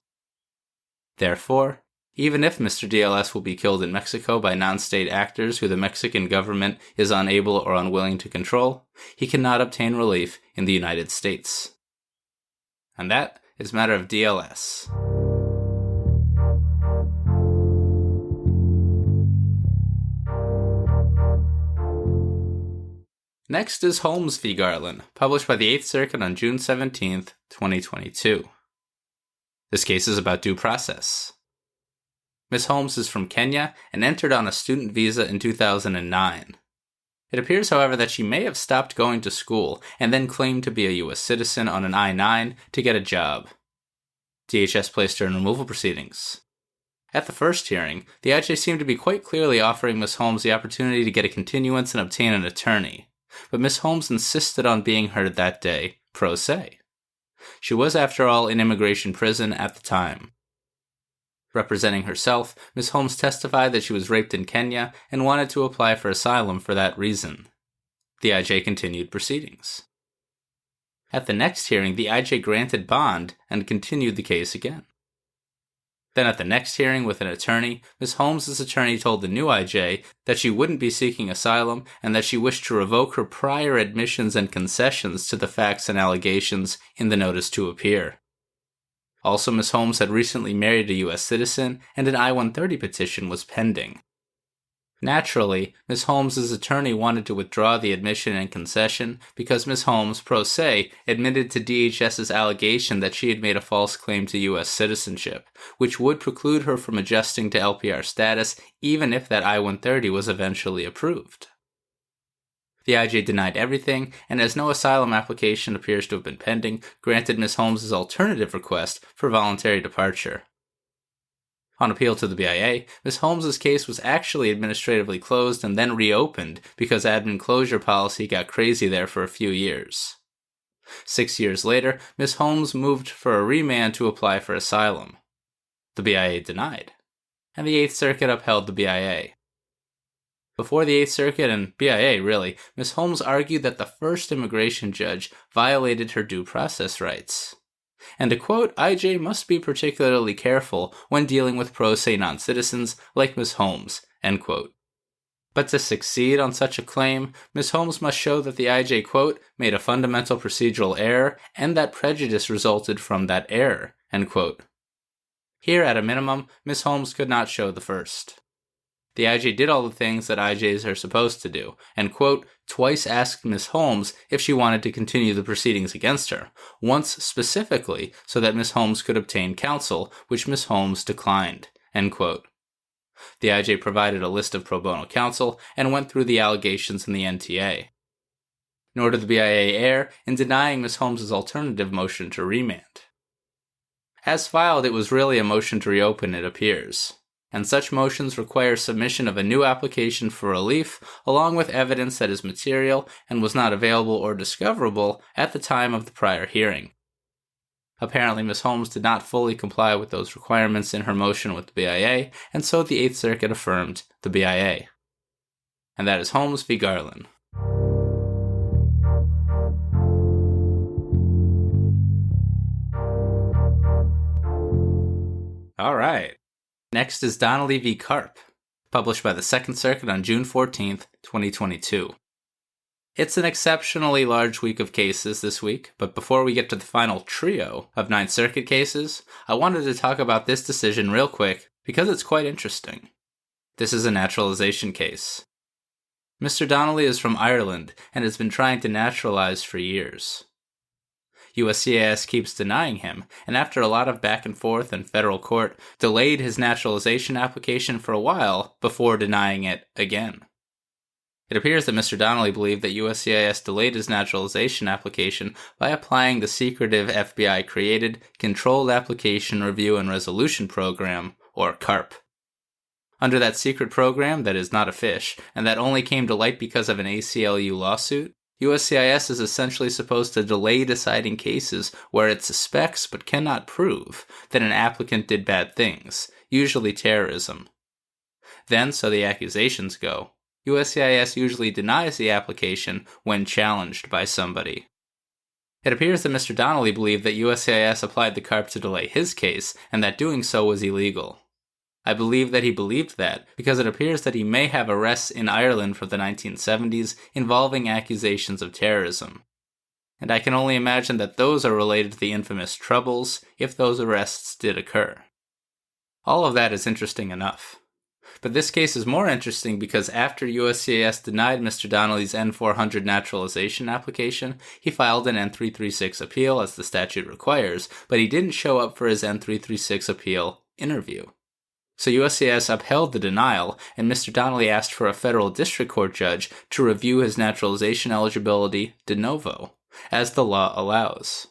Therefore, even if Mr. DLS will be killed in Mexico by non-state actors who the Mexican government is unable or unwilling to control, he cannot obtain relief in the United States. And that is matter of DLS. Next is Holmes v. Garland, published by the 8th Circuit on June 17, 2022. This case is about due process. Ms. Holmes is from Kenya and entered on a student visa in 2009. It appears, however, that she may have stopped going to school and then claimed to be a U.S. citizen on an I-9 to get a job. DHS placed her in removal proceedings. At the first hearing, the IJ seemed to be quite clearly offering Ms. Holmes the opportunity to get a continuance and obtain an attorney, but Ms. Holmes insisted on being heard that day, pro se. She was, after all, in immigration prison at the time. Representing herself, Ms. Holmes testified that she was raped in Kenya and wanted to apply for asylum for that reason. The IJ continued proceedings. At the next hearing, the IJ granted bond and continued the case again. Then at the next hearing with an attorney, Ms. Holmes' attorney told the new IJ that she wouldn't be seeking asylum and that she wished to revoke her prior admissions and concessions to the facts and allegations in the notice to appear. Also, Ms. Holmes had recently married a U.S. citizen, and an I-130 petition was pending. Naturally, Ms. Holmes' attorney wanted to withdraw the admission and concession because Ms. Holmes, pro se, admitted to DHS's allegation that she had made a false claim to U.S. citizenship, which would preclude her from adjusting to LPR status even if that I-130 was eventually approved. The IJ denied everything, and as no asylum application appears to have been pending, granted Ms. Holmes' alternative request for voluntary departure. On appeal to the BIA, Ms. Holmes' case was actually administratively closed and then reopened because admin closure policy got crazy there for a few years. 6 years later, Ms. Holmes moved for a remand to apply for asylum. The BIA denied, and the Eighth Circuit upheld the BIA. Before the Eighth Circuit and BIA, really, Ms. Holmes argued that the first immigration judge violated her due process rights. And to quote, IJ must be particularly careful when dealing with pro se non-citizens like Ms. Holmes, end quote. But to succeed on such a claim, Ms. Holmes must show that the IJ, quote, made a fundamental procedural error and that prejudice resulted from that error, end quote. Here, at a minimum, Ms. Holmes could not show the first. The IJ did all the things that IJs are supposed to do, and, quote, twice asked Ms. Holmes if she wanted to continue the proceedings against her, once specifically so that Ms. Holmes could obtain counsel, which Ms. Holmes declined, end quote. The IJ provided a list of pro bono counsel and went through the allegations in the NTA. Nor did the BIA err in denying Ms. Holmes' alternative motion to remand. As filed, it was really a motion to reopen, it appears. And such motions require submission of a new application for relief, along with evidence that is material and was not available or discoverable at the time of the prior hearing. Apparently, Ms. Holmes did not fully comply with those requirements in her motion with the BIA, and so the Eighth Circuit affirmed the BIA. And that is Holmes v. Garland. All right. Next is Donnelly v. Karp, published by the Second Circuit on June 14th, 2022. It's an exceptionally large week of cases this week, but before we get to the final trio of Ninth Circuit cases, I wanted to talk about this decision real quick because it's quite interesting. This is a naturalization case. Mr. Donnelly is from Ireland and has been trying to naturalize for years. USCIS keeps denying him, and after a lot of back and forth in federal court, delayed his naturalization application for a while before denying it again. It appears that Mr. Donnelly believed that USCIS delayed his naturalization application by applying the secretive FBI-created Controlled Application Review and Resolution Program, or CARP. Under that secret program that is not a fish, and that only came to light because of an ACLU lawsuit, USCIS is essentially supposed to delay deciding cases where it suspects but cannot prove that an applicant did bad things, usually terrorism. Then, so the accusations go, USCIS usually denies the application when challenged by somebody. It appears that Mr. Donnelly believed that USCIS applied the CARP to delay his case, and that doing so was illegal. I believe that he believed that because it appears that he may have arrests in Ireland from the 1970s involving accusations of terrorism. And I can only imagine that those are related to the infamous Troubles, if those arrests did occur. All of that is interesting enough. But this case is more interesting because after USCIS denied Mr. Donnelly's N-400 naturalization application, he filed an N-336 appeal as the statute requires, but he didn't show up for his N-336 appeal interview. So USCIS upheld the denial, and Mr. Donnelly asked for a federal district court judge to review his naturalization eligibility de novo, as the law allows.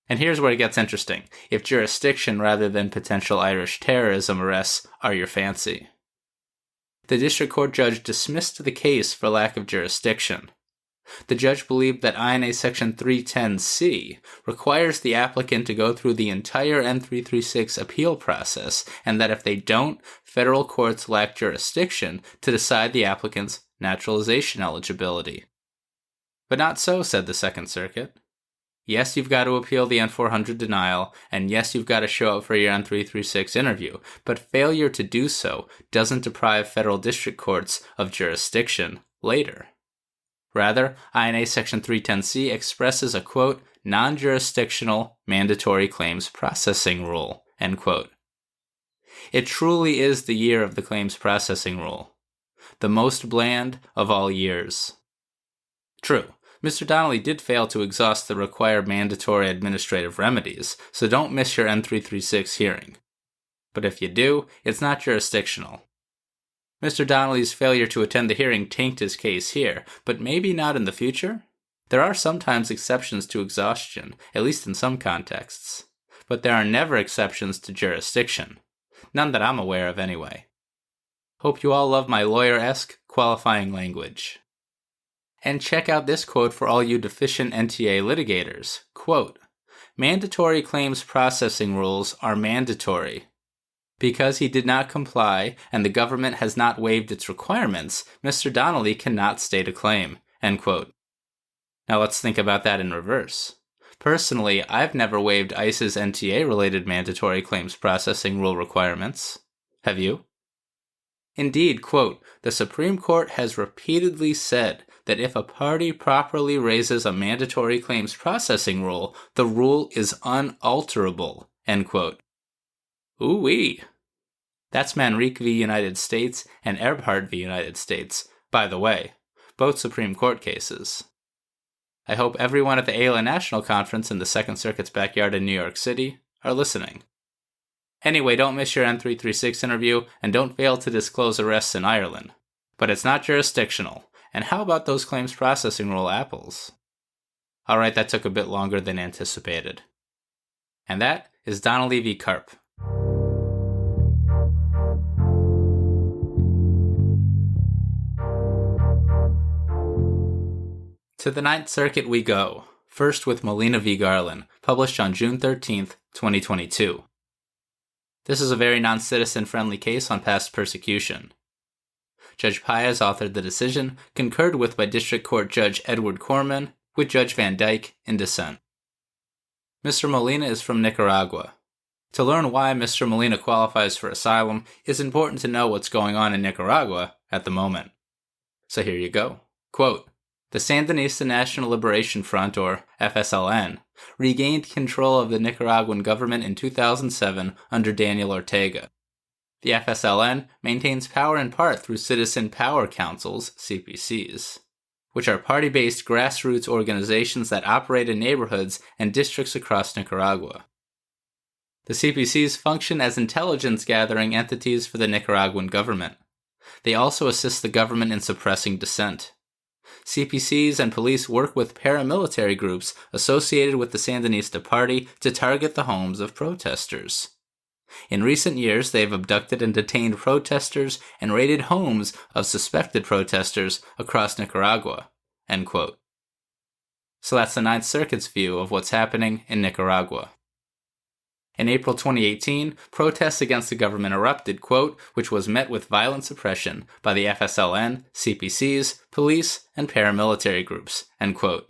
And here's where it gets interesting, if jurisdiction rather than potential Irish terrorism arrests are your fancy. The district court judge dismissed the case for lack of jurisdiction. The judge believed that INA Section 310C requires the applicant to go through the entire N-336 appeal process, and that if they don't, federal courts lack jurisdiction to decide the applicant's naturalization eligibility. But not so, said the Second Circuit. Yes, you've got to appeal the N-400 denial, and yes, you've got to show up for your N-336 interview, but failure to do so doesn't deprive federal district courts of jurisdiction later. Rather, INA Section 310C expresses a, quote, non-jurisdictional mandatory claims processing rule, end quote. It truly is the year of the claims processing rule, the most bland of all years. True, Mr. Donnelly did fail to exhaust the required mandatory administrative remedies, so don't miss your N-336 hearing. But if you do, it's not jurisdictional. Mr. Donnelly's failure to attend the hearing tanked his case here, but maybe not in the future? There are sometimes exceptions to exhaustion, at least in some contexts. But there are never exceptions to jurisdiction. None that I'm aware of anyway. Hope you all love my lawyer-esque qualifying language. And check out this quote for all you deficient NTA litigators. Quote, mandatory claims processing rules are mandatory. Because he did not comply and the government has not waived its requirements, Mr. Donnelly cannot state a claim. End quote. Now let's think about that in reverse. Personally, I've never waived ICE's NTA-related mandatory claims processing rule requirements. Have you? Indeed, quote, the Supreme Court has repeatedly said that if a party properly raises a mandatory claims processing rule, the rule is unalterable, end quote. Ooh-wee. That's Manrique v. United States and Erbhardt v. United States, by the way, both Supreme Court cases. I hope everyone at the AILA National Conference in the Second Circuit's backyard in New York City are listening. Anyway, don't miss your N-336 interview, and don't fail to disclose arrests in Ireland. But it's not jurisdictional, and how about those claims processing rule apples? Alright, that took a bit longer than anticipated. And that is Donnelly v. Karp. To the Ninth Circuit we go, first with Molina v. Garland, published on June 13th, 2022. This is a very non-citizen-friendly case on past persecution. Judge Paez authored the decision, concurred with by District Court Judge Edward Corman, with Judge Van Dyke in dissent. Mr. Molina is from Nicaragua. To learn why Mr. Molina qualifies for asylum, it's important to know what's going on in Nicaragua at the moment. So here you go. Quote, the Sandinista National Liberation Front, or FSLN, regained control of the Nicaraguan government in 2007 under Daniel Ortega. The FSLN maintains power in part through Citizen Power Councils, CPCs, which are party-based grassroots organizations that operate in neighborhoods and districts across Nicaragua. The CPCs function as intelligence-gathering entities for the Nicaraguan government. They also assist the government in suppressing dissent. CPCs and police work with paramilitary groups associated with the Sandinista Party to target the homes of protesters. In recent years, they have abducted and detained protesters and raided homes of suspected protesters across Nicaragua. End quote. So that's the Ninth Circuit's view of what's happening in Nicaragua. In April 2018, protests against the government erupted, quote, which was met with violent suppression by the FSLN, CPCs, police, and paramilitary groups, end quote.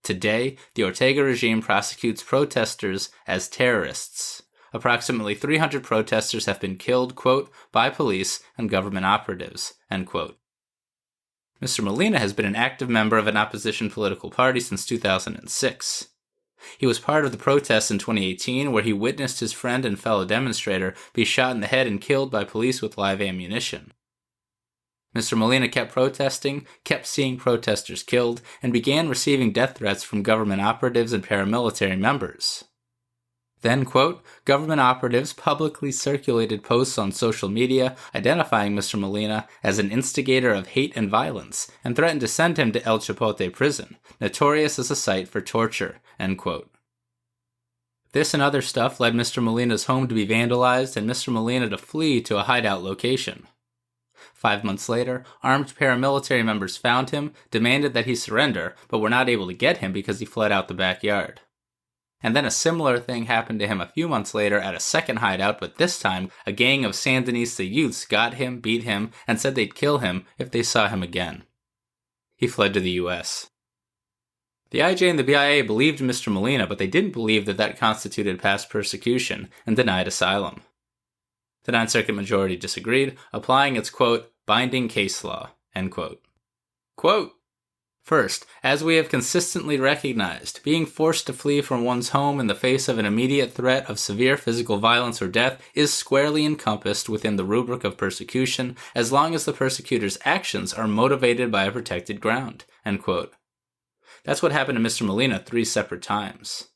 Today, the Ortega regime prosecutes protesters as terrorists. Approximately 300 protesters have been killed, quote, by police and government operatives, end quote. Mr. Molina has been an active member of an opposition political party since 2006. He was part of the protests in 2018 where he witnessed his friend and fellow demonstrator be shot in the head and killed by police with live ammunition. Mr. Molina kept protesting, kept seeing protesters killed, and began receiving death threats from government operatives and paramilitary members. Then, quote, government operatives publicly circulated posts on social media identifying Mr. Molina as an instigator of hate and violence and threatened to send him to El Chipote prison, notorious as a site for torture, end quote. This and other stuff led Mr. Molina's home to be vandalized and Mr. Molina to flee to a hideout location. 5 months later, armed paramilitary members found him, demanded that he surrender, but were not able to get him because he fled out the backyard. And then a similar thing happened to him a few months later at a second hideout, but this time, a gang of Sandinista youths got him, beat him, and said they'd kill him if they saw him again. He fled to the U.S. The IJ and the BIA believed Mr. Molina, but they didn't believe that that constituted past persecution and denied asylum. The Ninth Circuit majority disagreed, applying its, quote, binding case law, end quote. Quote, first, as we have consistently recognized, being forced to flee from one's home in the face of an immediate threat of severe physical violence or death is squarely encompassed within the rubric of persecution as long as the persecutor's actions are motivated by a protected ground, end quote. That's what happened to Mr. Molina 3 separate times.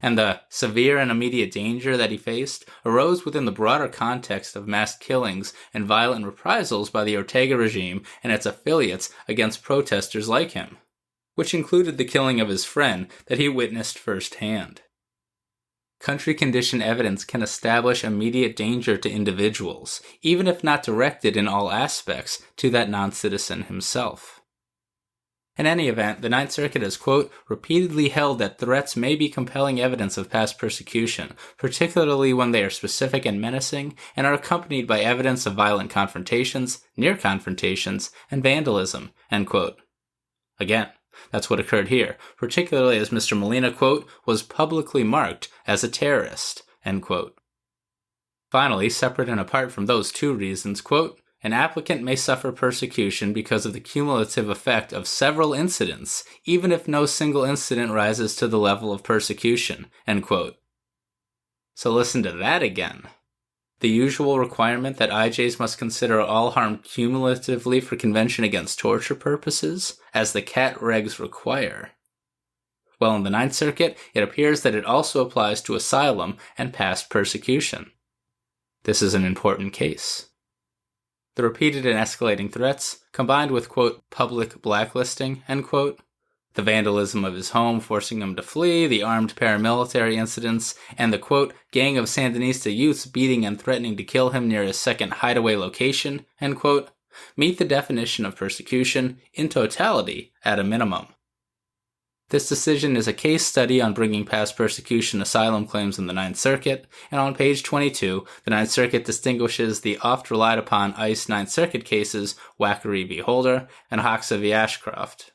And the severe and immediate danger that he faced arose within the broader context of mass killings and violent reprisals by the Ortega regime and its affiliates against protesters like him, which included the killing of his friend that he witnessed firsthand. Country condition evidence can establish immediate danger to individuals, even if not directed in all aspects to that non-citizen himself. In any event, the Ninth Circuit has, quote, repeatedly held that threats may be compelling evidence of past persecution, particularly when they are specific and menacing, and are accompanied by evidence of violent confrontations, near confrontations, and vandalism, end quote. Again, that's what occurred here, particularly as Mr. Molina, quote, was publicly marked as a terrorist, end quote. Finally, separate and apart from those 2 reasons, quote, an applicant may suffer persecution because of the cumulative effect of several incidents, even if no single incident rises to the level of persecution, end quote. So listen to that again. The usual requirement that IJs must consider all harm cumulatively for Convention Against Torture purposes, as the CAT regs require. Well, in the Ninth Circuit, it appears that it also applies to asylum and past persecution. This is an important case. The repeated and escalating threats, combined with, quote, public blacklisting, end quote, the vandalism of his home forcing him to flee, the armed paramilitary incidents, and the, quote, gang of Sandinista youths beating and threatening to kill him near his second hideaway location, end quote, meet the definition of persecution in totality at a minimum. This decision is a case study on bringing past persecution asylum claims in the Ninth Circuit, and on page 22, the Ninth Circuit distinguishes the oft-relied-upon ICE Ninth Circuit cases Wackery v. Holder and Hoxa v. Ashcroft.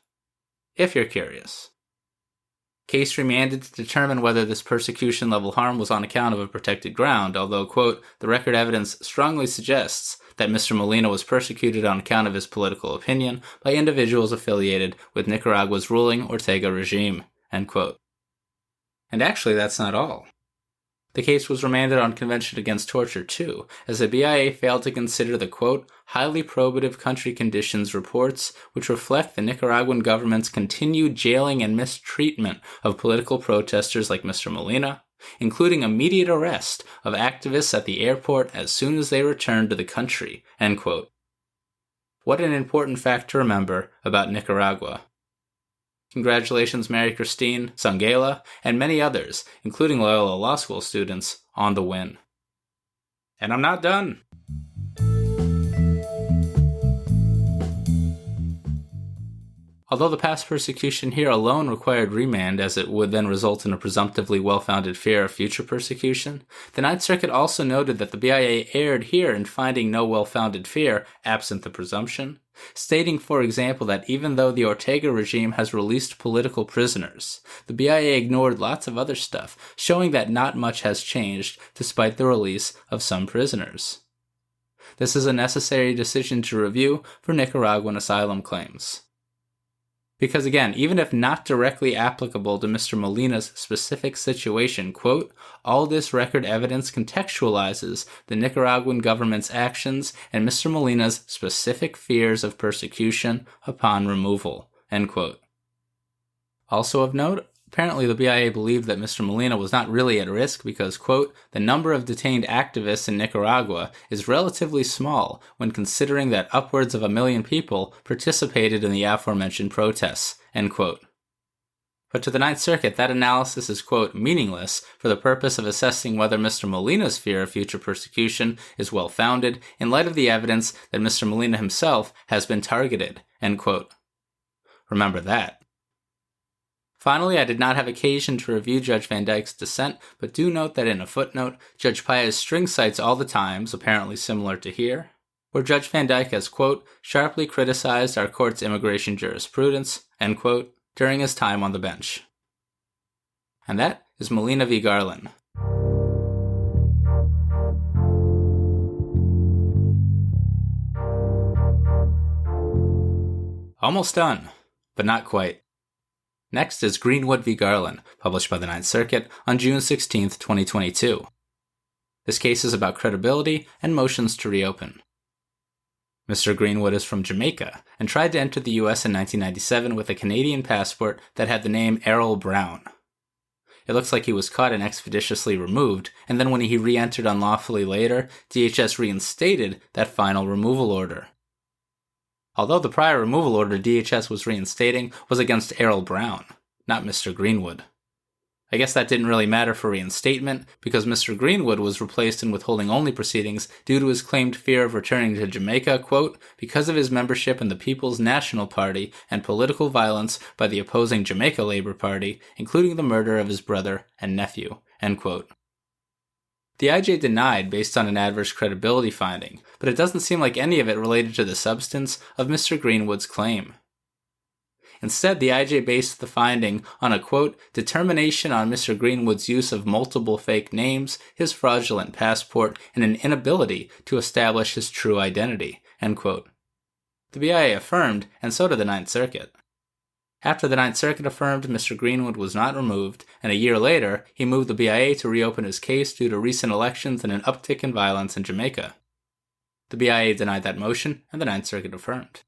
If you're curious. Case remanded to determine whether this persecution-level harm was on account of a protected ground, although, quote, the record evidence strongly suggests that Mr. Molina was persecuted on account of his political opinion by individuals affiliated with Nicaragua's ruling Ortega regime, end quote. And actually, that's not all. The case was remanded on Convention Against Torture, too, as the BIA failed to consider the, quote, highly probative country conditions reports which reflect the Nicaraguan government's continued jailing and mistreatment of political protesters like Mr. Molina, including immediate arrest of activists at the airport as soon as they returned to the country, end quote. What an important fact to remember about Nicaragua. Congratulations, Mary Christine, Sangela, and many others, including Loyola Law School students, on the win. And I'm not done. Although the past persecution here alone required remand, as it would then result in a presumptively well-founded fear of future persecution, the Ninth Circuit also noted that the BIA erred here in finding no well-founded fear, absent the presumption, stating, for example, that even though the Ortega regime has released political prisoners, the BIA ignored lots of other stuff, showing that not much has changed despite the release of some prisoners. This is a necessary decision to review for Nicaraguan asylum claims. Because again, even if not directly applicable to Mr. Molina's specific situation, quote, all this record evidence contextualizes the Nicaraguan government's actions and Mr. Molina's specific fears of persecution upon removal, end quote. Also of note, apparently the BIA believed that Mr. Molina was not really at risk because, quote, the number of detained activists in Nicaragua is relatively small when considering that upwards of 1 million people participated in the aforementioned protests, end quote. But to the Ninth Circuit, that analysis is, quote, meaningless for the purpose of assessing whether Mr. Molina's fear of future persecution is well-founded in light of the evidence that Mr. Molina himself has been targeted, end quote. Remember that. Finally, I did not have occasion to review Judge Van Dyke's dissent, but do note that in a footnote, Judge Paez string cites all the times, apparently similar to here, where Judge Van Dyke has, quote, sharply criticized our court's immigration jurisprudence, end quote, during his time on the bench. And that is Molina v. Garland. Almost done, but not quite. Next is Greenwood v. Garland, published by the Ninth Circuit on June 16, 2022. This case is about credibility and motions to reopen. Mr. Greenwood is from Jamaica and tried to enter the U.S. in 1997 with a Canadian passport that had the name Errol Brown. It looks like he was caught and expeditiously removed, and then when he re-entered unlawfully later, DHS reinstated that final removal order. Although the prior removal order DHS was reinstating was against Errol Brown, not Mr. Greenwood. I guess that didn't really matter for reinstatement, because Mr. Greenwood was replaced in withholding-only proceedings due to his claimed fear of returning to Jamaica, quote, because of his membership in the People's National Party and political violence by the opposing Jamaica Labour Party, including the murder of his brother and nephew, end quote. The IJ denied based on an adverse credibility finding, but it doesn't seem like any of it related to the substance of Mr. Greenwood's claim. Instead, the IJ based the finding on a, quote, determination on Mr. Greenwood's use of multiple fake names, his fraudulent passport, and an inability to establish his true identity, end quote. The BIA affirmed, and so did the Ninth Circuit. After the Ninth Circuit affirmed, Mr. Greenwood was not removed, and a year later, he moved the BIA to reopen his case due to recent elections and an uptick in violence in Jamaica. The BIA denied that motion, and the Ninth Circuit affirmed.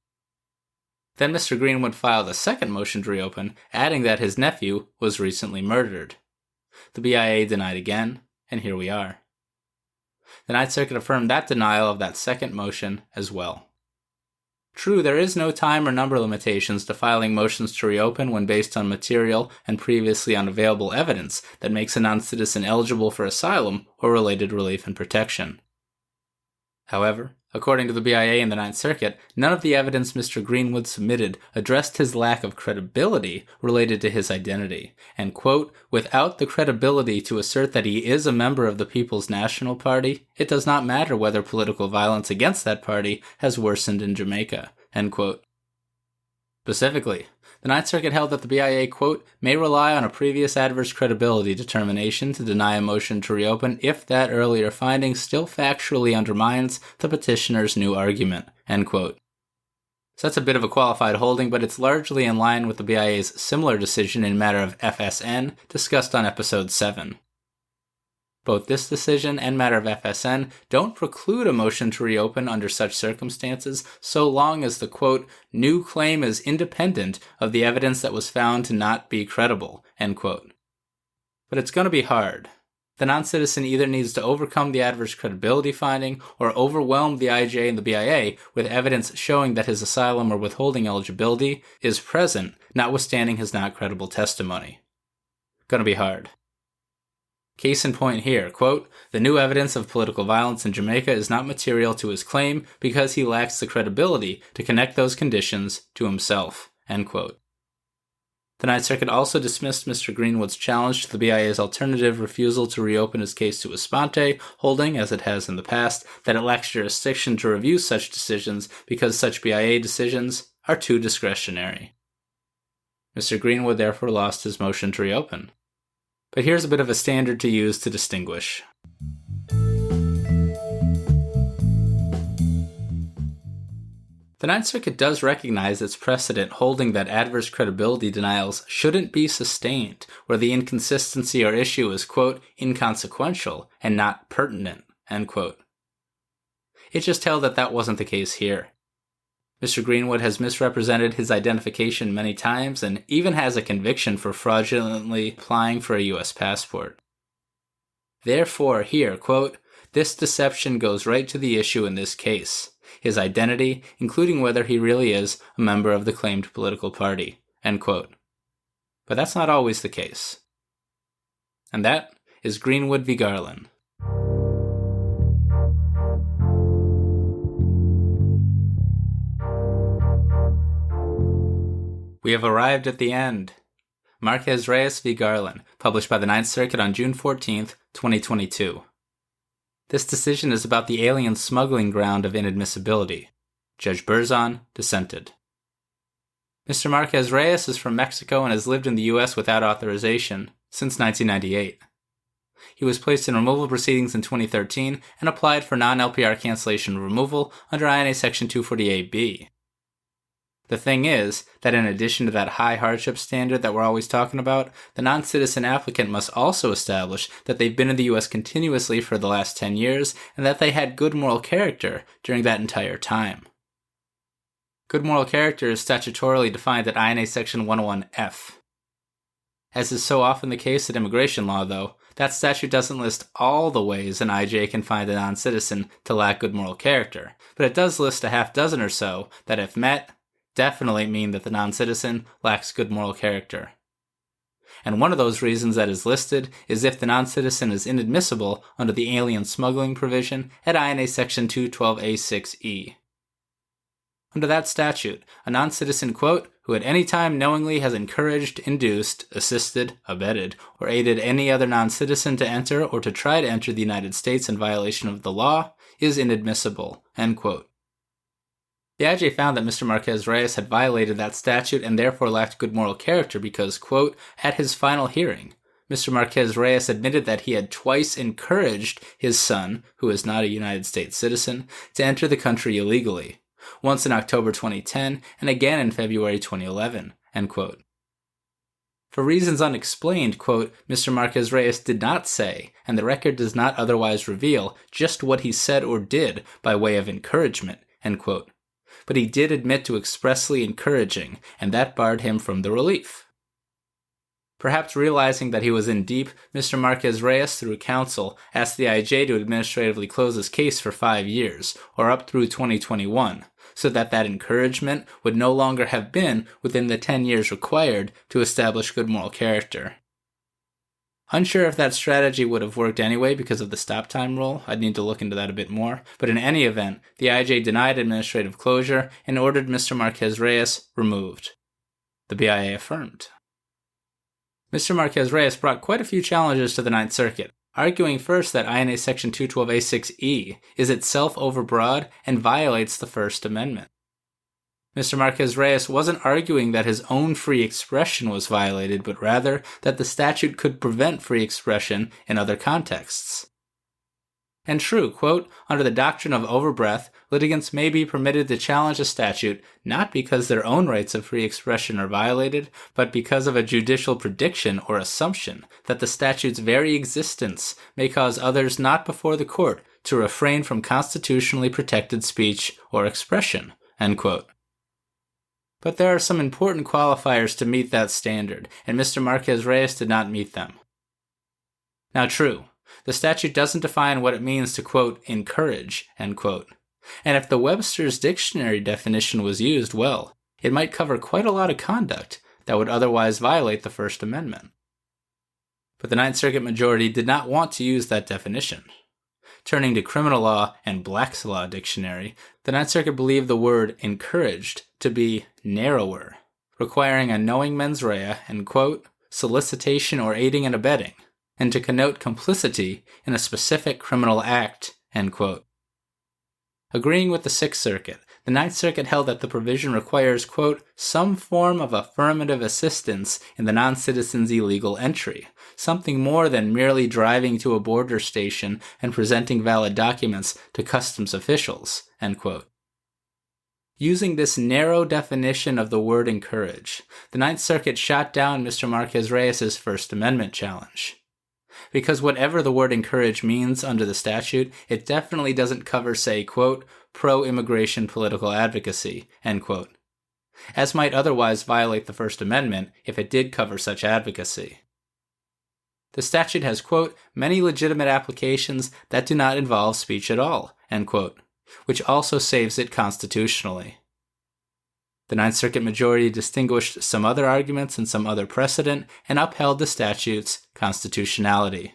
Then Mr. Greenwood filed a second motion to reopen, adding that his nephew was recently murdered. The BIA denied again, and here we are. The Ninth Circuit affirmed that denial of that second motion as well. True, there is no time or number limitations to filing motions to reopen when based on material and previously unavailable evidence that makes a non-citizen eligible for asylum or related relief and protection. However, according to the BIA and the Ninth Circuit, none of the evidence Mr. Greenwood submitted addressed his lack of credibility related to his identity, and, quote, without the credibility to assert that he is a member of the People's National Party, it does not matter whether political violence against that party has worsened in Jamaica, end quote. Specifically, the Ninth Circuit held that the BIA, quote, may rely on a previous adverse credibility determination to deny a motion to reopen if that earlier finding still factually undermines the petitioner's new argument, end quote. So that's a bit of a qualified holding, but it's largely in line with the BIA's similar decision in matter of FSN discussed on episode 7. Both this decision and matter of FSN don't preclude a motion to reopen under such circumstances so long as the, quote, new claim is independent of the evidence that was found to not be credible, end quote. But it's going to be hard. The non-citizen either needs to overcome the adverse credibility finding or overwhelm the IJ and the BIA with evidence showing that his asylum or withholding eligibility is present, notwithstanding his not credible testimony. Going to be hard. Case in point here, quote, the new evidence of political violence in Jamaica is not material to his claim because he lacks the credibility to connect those conditions to himself, end quote. The Ninth Circuit also dismissed Mr. Greenwood's challenge to the BIA's alternative refusal to reopen his case sua sponte, holding, as it has in the past, that it lacks jurisdiction to review such decisions because such BIA decisions are too discretionary. Mr. Greenwood therefore lost his motion to reopen. But here's a bit of a standard to use to distinguish. The Ninth Circuit does recognize its precedent holding that adverse credibility denials shouldn't be sustained where the inconsistency or issue is, quote, inconsequential and not pertinent, end quote. It just held that that wasn't the case here. Mr. Greenwood has misrepresented his identification many times and even has a conviction for fraudulently applying for a U.S. passport. Therefore, here, quote, this deception goes right to the issue in this case, his identity, including whether he really is a member of the claimed political party, end quote. But that's not always the case. And that is Greenwood v. Garland. We have arrived at the end. Marquez-Reyes v. Garland, published by the Ninth Circuit on June 14, 2022. This decision is about the alien smuggling ground of inadmissibility. Judge Berzon dissented. Mr. Marquez Reyes is from Mexico and has lived in the U.S. without authorization since 1998. He was placed in removal proceedings in 2013 and applied for non-LPR cancellation removal under INA Section 248B. The thing is that in addition to that high hardship standard that we're always talking about, the non-citizen applicant must also establish that they've been in the U.S. continuously for the last 10 years and that they had good moral character during that entire time. Good moral character is statutorily defined at INA Section 101F. As is so often the case in immigration law, though, that statute doesn't list all the ways an IJ can find a non-citizen to lack good moral character, but it does list a half dozen or so that, if met, definitely mean that the non-citizen lacks good moral character. And one of those reasons that is listed is if the non-citizen is inadmissible under the alien smuggling provision at INA Section 212A6E. Under that statute, a non-citizen, quote, who at any time knowingly has encouraged, induced, assisted, abetted, or aided any other non-citizen to enter or to try to enter the United States in violation of the law, is inadmissible, end quote. The IJ found that Mr. Marquez Reyes had violated that statute and therefore lacked good moral character because, quote, at his final hearing, Mr. Marquez Reyes admitted that he had twice encouraged his son, who is not a United States citizen, to enter the country illegally, once in October 2010 and again in February 2011, end quote. For reasons unexplained, quote, Mr. Marquez Reyes did not say, and the record does not otherwise reveal, just what he said or did by way of encouragement, end quote. But he did admit to expressly encouraging, and that barred him from the relief. Perhaps realizing that he was in deep, Mr. Marquez Reyes, through counsel, asked the IJ to administratively close his case for 5 years, or up through 2021, so that encouragement would no longer have been within the 10 years required to establish good moral character. Unsure if that strategy would have worked anyway because of the stop time rule. I'd need to look into that a bit more. But in any event, the IJ denied administrative closure and ordered Mr. Marquez Reyes removed. The BIA affirmed. Mr. Marquez Reyes brought quite a few challenges to the Ninth Circuit, arguing first that INA Section 212A6E is itself overbroad and violates the First Amendment. Mr. Marquez Reyes wasn't arguing that his own free expression was violated, but rather that the statute could prevent free expression in other contexts. And true, quote, under the doctrine of overbreadth, litigants may be permitted to challenge a statute not because their own rights of free expression are violated, but because of a judicial prediction or assumption that the statute's very existence may cause others not before the court to refrain from constitutionally protected speech or expression, end quote. But there are some important qualifiers to meet that standard, and Mr. Marquez Reyes did not meet them. Now true, the statute doesn't define what it means to, quote, encourage, end quote. And if the Webster's Dictionary definition was used, well, it might cover quite a lot of conduct that would otherwise violate the First Amendment. But the Ninth Circuit majority did not want to use that definition. Turning to criminal law and Black's Law Dictionary, the Ninth Circuit believed the word encouraged to be narrower, requiring a knowing mens rea and, quote, solicitation or aiding and abetting, and to connote complicity in a specific criminal act, end quote. Agreeing with the Sixth Circuit, the Ninth Circuit held that the provision requires, quote, some form of affirmative assistance in the non-citizen's illegal entry, something more than merely driving to a border station and presenting valid documents to customs officials, end quote. Using this narrow definition of the word encourage, the Ninth Circuit shot down Mr. Marquez Reyes' First Amendment challenge. Because whatever the word encourage means under the statute, it definitely doesn't cover, say, quote, pro-immigration political advocacy, end quote, as might otherwise violate the First Amendment if it did cover such advocacy. The statute has, quote, many legitimate applications that do not involve speech at all, end quote, which also saves it constitutionally. The Ninth Circuit majority distinguished some other arguments and some other precedent and upheld the statute's constitutionality.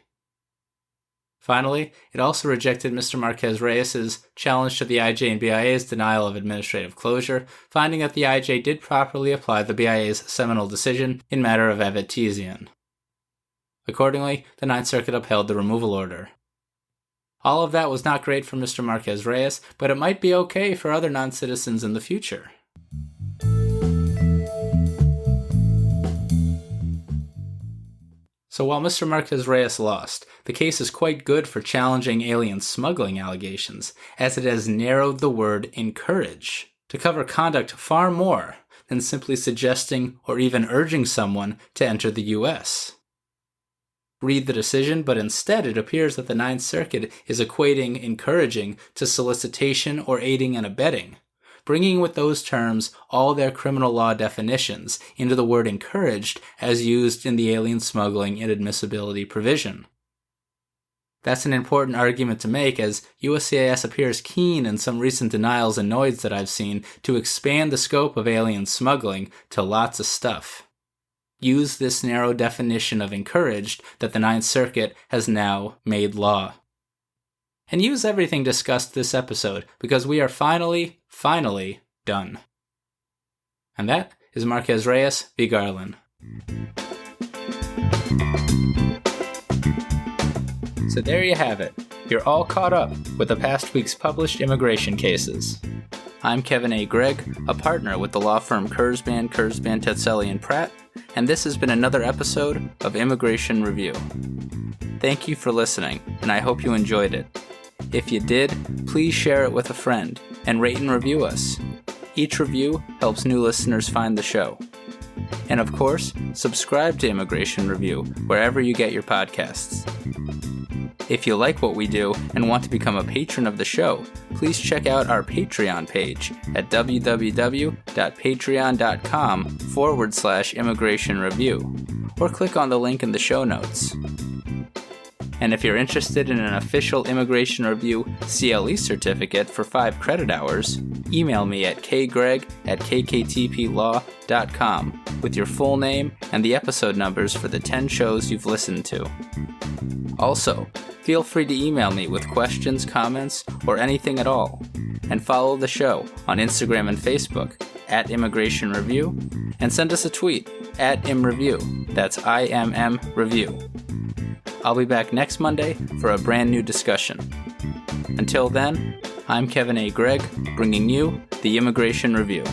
Finally, it also rejected Mr. Marquez Reyes' challenge to the IJ and BIA's denial of administrative closure, finding that the IJ did properly apply the BIA's seminal decision in matter of Aguirre-Zuniga. Accordingly, the Ninth Circuit upheld the removal order. All of that was not great for Mr. Marquez Reyes, but it might be okay for other non-citizens in the future. So while Mr. Marquez-Reyes lost, the case is quite good for challenging alien smuggling allegations, as it has narrowed the word encourage to cover conduct far more than simply suggesting or even urging someone to enter the U.S. Read the decision, but instead it appears that the Ninth Circuit is equating encouraging to solicitation or aiding and abetting, bringing with those terms all their criminal law definitions into the word encouraged as used in the alien smuggling inadmissibility provision. That's an important argument to make, as USCIS appears keen in some recent denials and noids that I've seen to expand the scope of alien smuggling to lots of stuff. Use this narrow definition of encouraged that the Ninth Circuit has now made law. And use everything discussed this episode, because we are finally done. And that is Marquez-Reyes v. Garland. So there you have it. You're all caught up with the past week's published immigration cases. I'm Kevin A. Gregg, a partner with the law firm Kurzban, Tetzeli & Pratt, and this has been another episode of Immigration Review. Thank you for listening, and I hope you enjoyed it. If you did, please share it with a friend and rate and review us. Each review helps new listeners find the show. And of course, subscribe to Immigration Review wherever you get your podcasts. If you like what we do and want to become a patron of the show, please check out our Patreon page at www.patreon.com/Immigration Review, or click on the link in the show notes. And if you're interested in an official Immigration Review CLE certificate for 5 credit hours, email me at kgreg@kktplaw.com with your full name and the episode numbers for the 10 shows you've listened to. Also, feel free to email me with questions, comments, or anything at all. And follow the show on Instagram and Facebook at Immigration Review, and send us a tweet at ImReview. That's IMM Review. I'll be back next Monday for a brand new discussion. Until then, I'm Kevin A. Gregg, bringing you the Immigration Review.